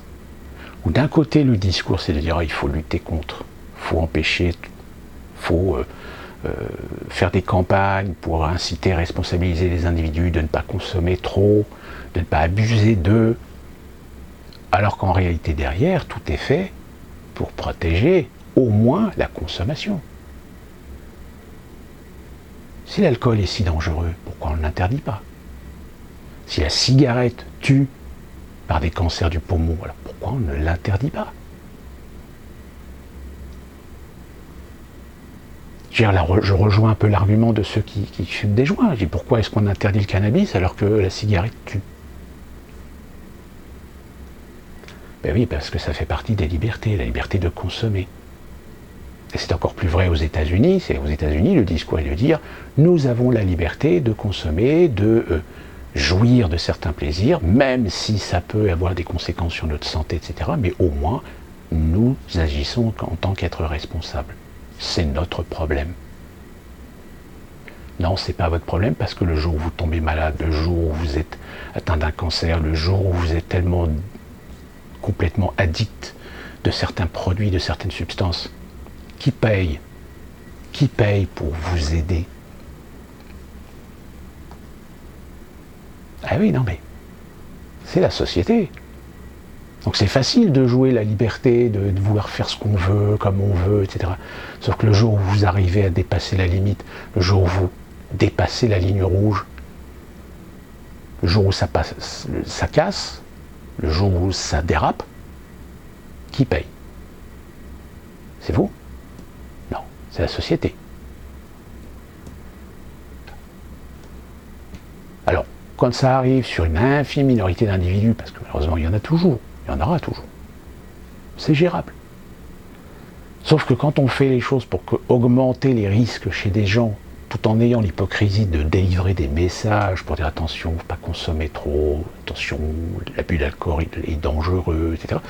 où d'un côté le discours c'est de dire il faut lutter contre, il faut empêcher, il faut faire des campagnes pour inciter, responsabiliser les individus de ne pas consommer trop, de ne pas abuser d'eux, alors qu'en réalité derrière tout est fait pour protéger au moins la consommation. Si l'alcool est si dangereux, pourquoi on ne l'interdit pas? Si la cigarette tue par des cancers du poumon, alors pourquoi on ne l'interdit pas? Je rejoins un peu l'argument de ceux qui fument des joints. Je dis pourquoi est-ce qu'on interdit le cannabis alors que la cigarette tue? Ben oui, parce que ça fait partie des libertés, la liberté de consommer. Et c'est encore plus vrai aux États-Unis. C'est aux États-Unis, le discours est de dire nous avons la liberté de consommer, de jouir de certains plaisirs, même si ça peut avoir des conséquences sur notre santé, etc. Mais au moins, nous agissons en tant qu'être responsable. C'est notre problème. Non, c'est pas votre problème parce que le jour où vous tombez malade, le jour où vous êtes atteint d'un cancer, le jour où vous êtes tellement complètement addict de certains produits, de certaines substances, qui paye? Qui paye pour vous aider? Ah oui, non mais c'est la société. Donc c'est facile de jouer la liberté, de vouloir faire ce qu'on veut, comme on veut, etc. Sauf que le jour où vous arrivez à dépasser la limite, le jour où vous dépassez la ligne rouge, le jour où ça passe, ça casse, le jour où ça dérape, qui paye? C'est vous? Non, c'est la société. Alors, quand ça arrive sur une infime minorité d'individus, parce que malheureusement il y en a toujours, il y en aura toujours, c'est gérable. Sauf que quand on fait les choses pour augmenter les risques chez des gens, tout en ayant l'hypocrisie de délivrer des messages pour dire attention, faut pas consommer trop, attention, l'abus d'alcool est dangereux, etc.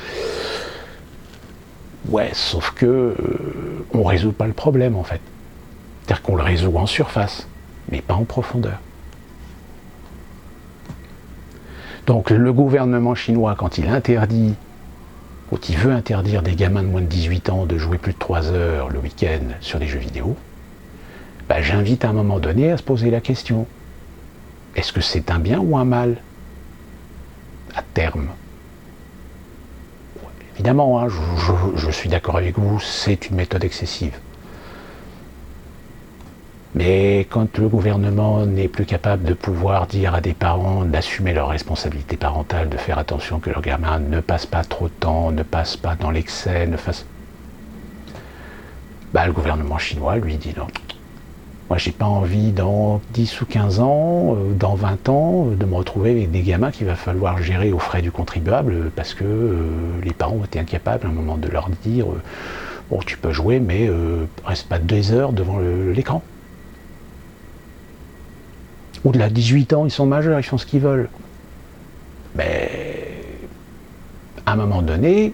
Ouais, sauf que on résout pas le problème en fait. C'est-à-dire qu'on le résout en surface, mais pas en profondeur. Donc le gouvernement chinois, quand il veut interdire des gamins de moins de 18 ans de jouer plus de 3 heures le week-end sur des jeux vidéo, bah, j'invite à un moment donné à se poser la question. Est-ce que c'est un bien ou un mal? À terme. Évidemment, hein, je suis d'accord avec vous, c'est une méthode excessive. Mais quand le gouvernement n'est plus capable de pouvoir dire à des parents d'assumer leurs responsabilités parentales, de faire attention que leur gamin ne passe pas trop de temps, ne passe pas dans l'excès, le gouvernement chinois lui dit non. Moi j'ai pas envie dans 10 ou 15 ans, dans 20 ans, de me retrouver avec des gamins qu'il va falloir gérer aux frais du contribuable parce que les parents ont été incapables à un moment de leur dire bon tu peux jouer mais reste pas 2 heures devant l'écran. Au-delà de 18 ans, ils sont majeurs, ils font ce qu'ils veulent. Mais à un moment donné,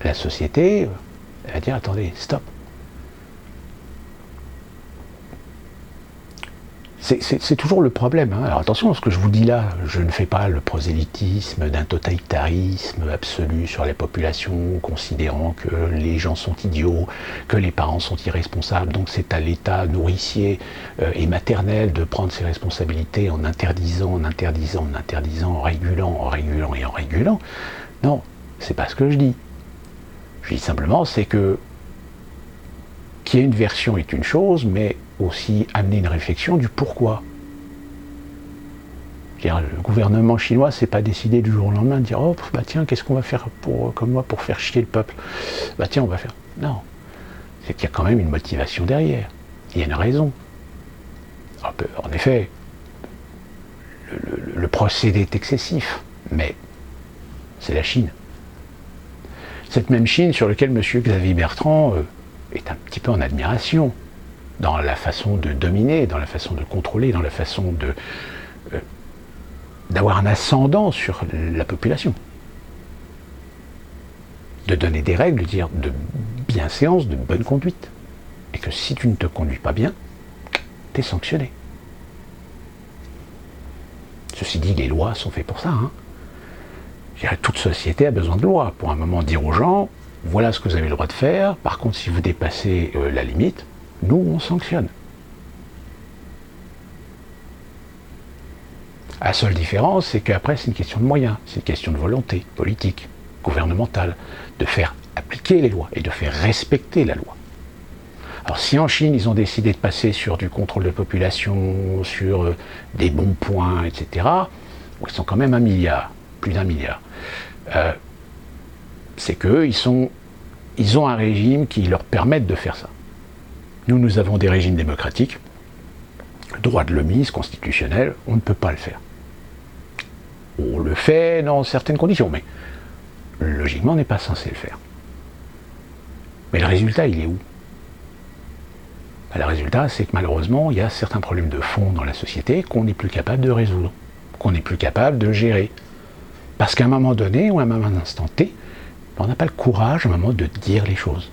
la société va dire attendez, stop. C'est toujours le problème. Hein. Alors attention, ce que je vous dis là, je ne fais pas le prosélytisme d'un totalitarisme absolu sur la population, considérant que les gens sont idiots, que les parents sont irresponsables. Donc c'est à l'État nourricier et maternel de prendre ses responsabilités en interdisant, en régulant. Non, c'est pas ce que je dis. Je dis simplement, c'est que qu'il y ait une version est une chose, mais aussi amener une réflexion du pourquoi. Le gouvernement chinois s'est pas décidé du jour au lendemain de dire oh bah tiens qu'est-ce qu'on va faire pour faire chier le peuple. Bah tiens on va faire. Non, c'est qu'il y a quand même une motivation derrière. Il y a une raison. En effet, le procédé est excessif, mais c'est la Chine. Cette même Chine sur laquelle M. Xavier Bertrand est un petit peu en admiration dans la façon de dominer, dans la façon de contrôler, dans la façon d'avoir un ascendant sur la population. De donner des règles, de dire de bienséance, de bonne conduite. Et que si tu ne te conduis pas bien, tu es sanctionné. Ceci dit, les lois sont faites pour ça. Hein. Je dirais, toute société a besoin de lois. Pour un moment dire aux gens, voilà ce que vous avez le droit de faire, par contre si vous dépassez la limite, nous on sanctionne. La seule différence, c'est qu'après c'est une question de moyens, c'est une question de volonté politique, gouvernementale, de faire appliquer les lois et de faire respecter la loi. Alors si en Chine ils ont décidé de passer sur du contrôle de population, sur des bons points, etc., ils sont quand même 1 milliard, plus d'1 milliard. C'est qu'eux, ils ont un régime qui leur permet de faire ça. Nous avons des régimes démocratiques, droit de l'hommiste, constitutionnel, on ne peut pas le faire. On le fait dans certaines conditions, mais logiquement, on n'est pas censé le faire. Mais le résultat, il est où? Le résultat, c'est que malheureusement, il y a certains problèmes de fond dans la société qu'on n'est plus capable de résoudre, qu'on n'est plus capable de gérer. Parce qu'à un moment donné, ou à un moment instant T, on n'a pas le courage, à un moment, de dire les choses,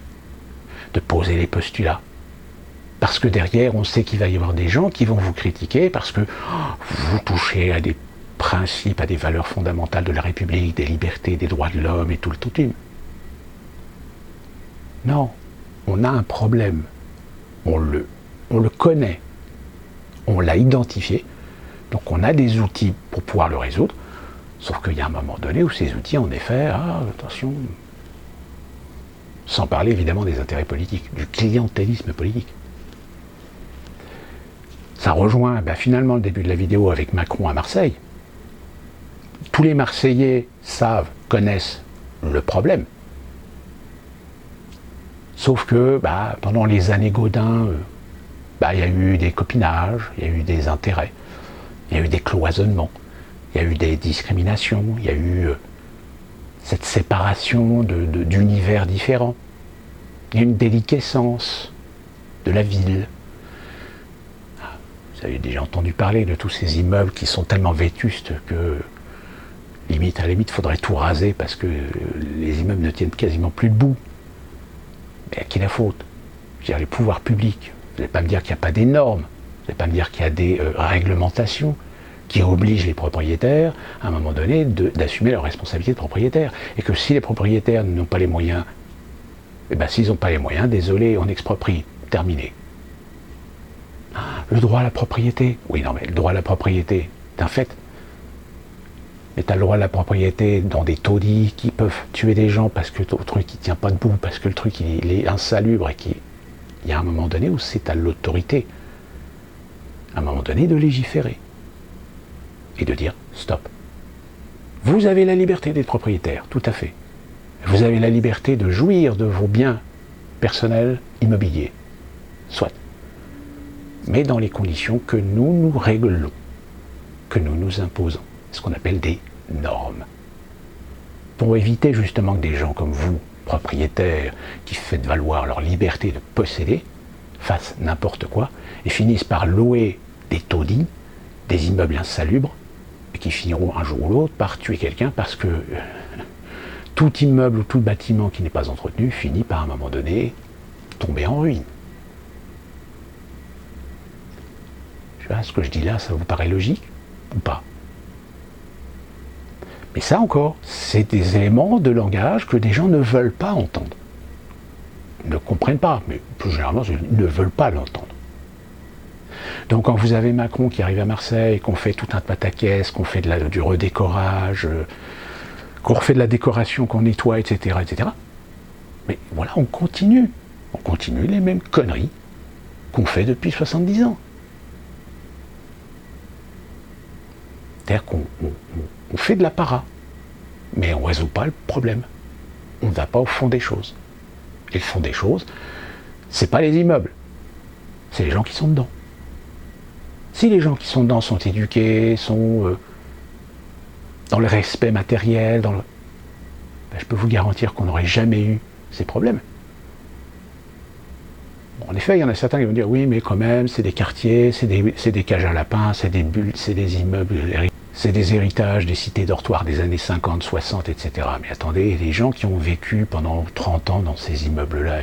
de poser les postulats. Parce que derrière, on sait qu'il va y avoir des gens qui vont vous critiquer parce que vous touchez à des principes, à des valeurs fondamentales de la République, des libertés, des droits de l'homme et tout le tout-une. Non, on a un problème. On le connaît. On l'a identifié. Donc on a des outils pour pouvoir le résoudre. Sauf qu'il y a un moment donné où ces outils, en effet, attention, sans parler évidemment des intérêts politiques, du clientélisme politique. Ça rejoint finalement le début de la vidéo avec Macron à Marseille. Tous les Marseillais savent, connaissent le problème. Sauf que pendant les années Gaudin, il y a eu des copinages, il y a eu des intérêts, il y a eu des cloisonnements, il y a eu des discriminations, il y a eu cette séparation d'univers différents. Il y a une déliquescence de la ville. Vous avez déjà entendu parler de tous ces immeubles qui sont tellement vétustes que à la limite, il faudrait tout raser parce que les immeubles ne tiennent quasiment plus debout. Mais à qui la faute? Je veux dire, les pouvoirs publics. Vous n'allez pas me dire qu'il n'y a pas des normes. Vous n'allez pas me dire qu'il y a des réglementations qui obligent les propriétaires, à un moment donné, d'assumer leurs responsabilités de propriétaires. Et que si les propriétaires n'ont pas les moyens, s'ils n'ont pas les moyens, désolé, on exproprie. Terminé. Le droit à la propriété. Oui, non, mais le droit à la propriété, c'est un fait. Mais tu as le droit à la propriété dans des taudis qui peuvent tuer des gens parce que le truc ne tient pas debout, parce que le truc il est insalubre et il y a un moment donné où c'est à l'autorité, à un moment donné, de légiférer et de dire stop. Vous avez la liberté d'être propriétaire, tout à fait. Vous avez la liberté de jouir de vos biens personnels immobiliers, soit. Mais dans les conditions que nous réglons, que nous nous imposons, ce qu'on appelle des normes. Pour éviter justement que des gens comme vous, propriétaires, qui faites valoir leur liberté de posséder, fassent n'importe quoi et finissent par louer des taudis, des immeubles insalubres, et qui finiront un jour ou l'autre par tuer quelqu'un parce que tout immeuble ou tout bâtiment qui n'est pas entretenu finit par un moment donné tomber en ruine. Je sais pas, ce que je dis là, ça vous paraît logique ou pas? Mais ça encore, c'est des éléments de langage que des gens ne veulent pas entendre. Ils ne comprennent pas, mais plus généralement, ils ne veulent pas l'entendre. Donc quand vous avez Macron qui arrive à Marseille, qu'on fait tout un pataquès, qu'on fait du redécorage, qu'on refait de la décoration, qu'on nettoie, etc., etc., mais voilà, on continue les mêmes conneries qu'on fait depuis 70 ans. C'est-à-dire qu'on fait de la para, mais on ne résout pas le problème. On ne va pas au fond des choses. Et le fond des choses, c'est pas les immeubles, c'est les gens qui sont dedans. Si les gens qui sont dedans sont éduqués, sont dans le respect matériel, je peux vous garantir qu'on n'aurait jamais eu ces problèmes. Bon, en effet, il y en a certains qui vont dire oui, mais quand même, c'est des quartiers, c'est des cages à lapins, c'est des bulles, c'est des immeubles, c'est des héritages, des cités dortoirs des années 50, 60, etc. Mais attendez, les gens qui ont vécu pendant 30 ans dans ces immeubles-là,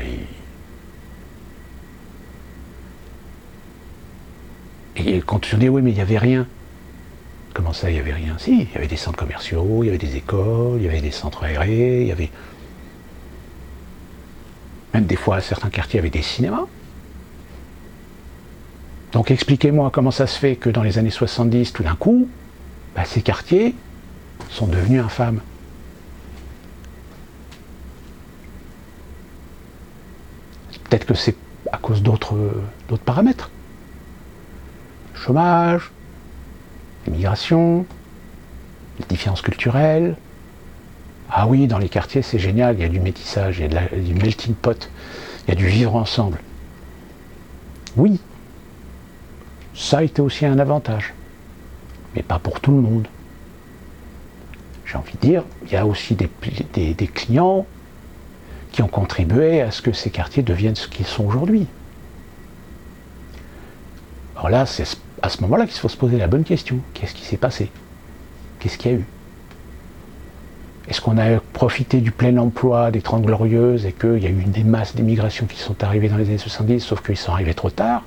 et quand on dit oui, mais il n'y avait rien. Comment ça, il n'y avait rien? Si, il y avait des centres commerciaux, il y avait des écoles, il y avait des centres aérés, il y avait... Même des fois, certains quartiers avaient des cinémas. Donc expliquez-moi comment ça se fait que dans les années 70, tout d'un coup, ces quartiers sont devenus infâmes. Peut-être que c'est à cause d'autres paramètres. Chômage, l'immigration, les différences culturelles. Ah oui, dans les quartiers, c'est génial, il y a du métissage, il y a du melting pot, il y a du vivre ensemble. Oui, ça a été aussi un avantage, mais pas pour tout le monde. J'ai envie de dire, il y a aussi des clients qui ont contribué à ce que ces quartiers deviennent ce qu'ils sont aujourd'hui. Alors là, c'est à ce moment-là qu'il faut se poser la bonne question. Qu'est-ce qui s'est passé? Qu'est-ce qu'il y a eu? Est-ce qu'on a profité du plein emploi des 30 Glorieuses et qu'il y a eu des masses d'immigration qui sont arrivées dans les années 70, sauf qu'ils sont arrivés trop tard?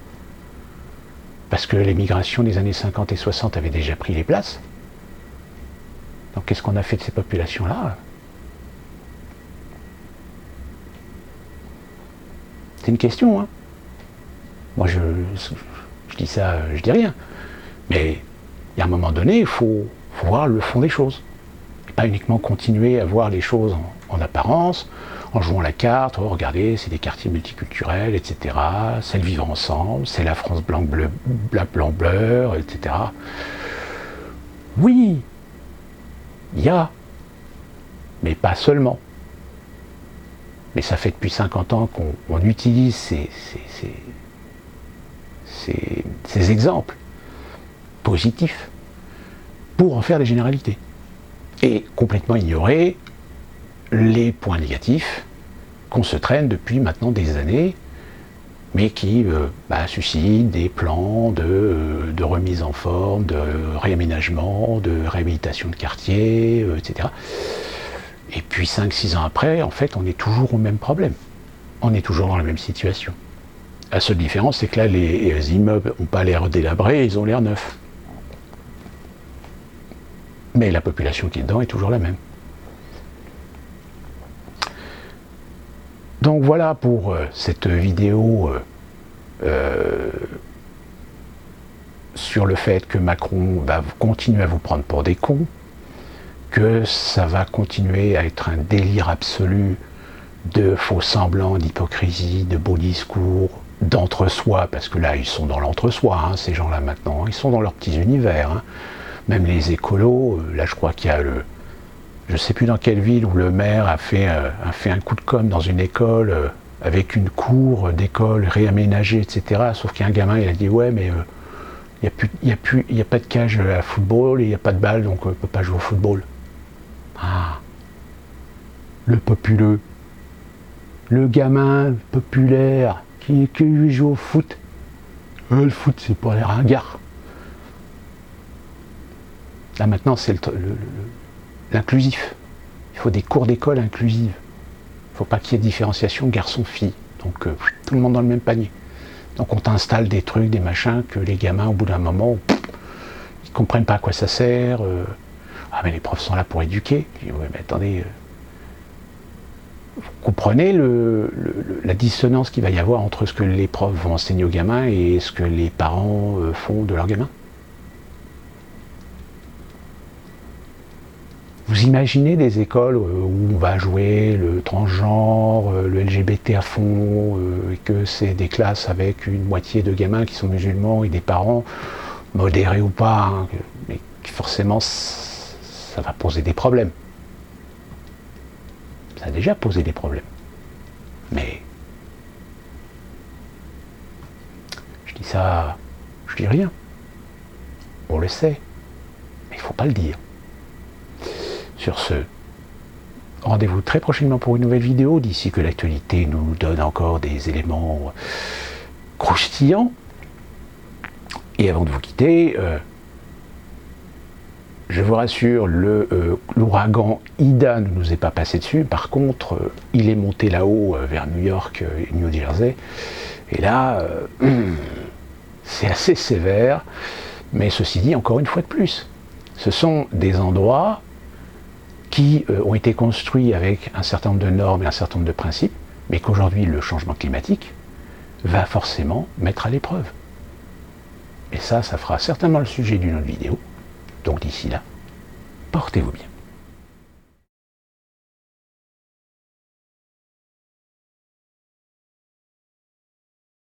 Parce que les migrations des années 50 et 60 avaient déjà pris les places. Donc qu'est-ce qu'on a fait de ces populations-là? C'est une question, hein. Moi, je dis ça, je dis rien. Mais il y a un moment donné, il faut voir le fond des choses. Et pas uniquement continuer à voir les choses en apparence, en jouant la carte. Oh, regardez, c'est des quartiers multiculturels, etc. C'est le vivre ensemble, c'est la France blanc-bleu, blanc-bleu, etc. Oui, il y a, mais pas seulement. Mais ça fait depuis 50 ans qu'on utilise ces exemples positifs pour en faire des généralités. Et complètement ignorer les points négatifs qu'on se traîne depuis maintenant des années, mais qui suscitent des plans de remise en forme, de réaménagement, de réhabilitation de quartiers, etc. Et puis 5-6 ans après, en fait, on est toujours au même problème. On est toujours dans la même situation. La seule différence, c'est que là, les immeubles n'ont pas l'air délabrés, ils ont l'air neufs. Mais la population qui est dedans est toujours la même. Donc voilà pour cette vidéo sur le fait que Macron va continuer à vous prendre pour des cons, que ça va continuer à être un délire absolu de faux semblants, d'hypocrisie, de beaux discours, d'entre-soi, parce que là, ils sont dans l'entre-soi, hein, ces gens-là maintenant, ils sont dans leurs petits univers. Hein. Même les écolos, là je crois qu'il y a je ne sais plus dans quelle ville, où le maire a fait un coup de com' dans une école, avec une cour d'école réaménagée, etc. Sauf qu'il y a un gamin, il a dit, ouais, mais il n'y a pas de cage à football, et il n'y a pas de balle, donc on ne peut pas jouer au football. Ah, le populeux, le gamin populaire qui joue au foot. Le foot, c'est pour les ringards. Là maintenant, c'est l'inclusif. Il faut des cours d'école inclusives. Il ne faut pas qu'il y ait de différenciation garçon-fille. Donc tout le monde dans le même panier. Donc on t'installe des trucs, des machins, que les gamins, au bout d'un moment, ils ne comprennent pas à quoi ça sert. Ah mais les profs sont là pour éduquer. Je dis, ouais, mais attendez, vous comprenez la dissonance qu'il va y avoir entre ce que les profs vont enseigner aux gamins et ce que les parents font de leurs gamins? Vous imaginez des écoles où on va jouer le transgenre, le LGBT à fond, et que c'est des classes avec une moitié de gamins qui sont musulmans et des parents, modérés ou pas, hein, mais forcément ça va poser des problèmes. Ça a déjà posé des problèmes. Mais je dis ça, je dis rien. On le sait, mais il ne faut pas le dire. Sur ce, rendez-vous très prochainement pour une nouvelle vidéo, d'ici que l'actualité nous donne encore des éléments croustillants. Et avant de vous quitter, je vous rassure, l'ouragan Ida ne nous est pas passé dessus. Par contre, il est monté là-haut vers New York et New Jersey. Et là, c'est assez sévère. Mais ceci dit, encore une fois de plus, ce sont des endroits qui ont été construits avec un certain nombre de normes et un certain nombre de principes, mais qu'aujourd'hui le changement climatique va forcément mettre à l'épreuve. Et ça fera certainement le sujet d'une autre vidéo. Donc d'ici là, portez-vous bien.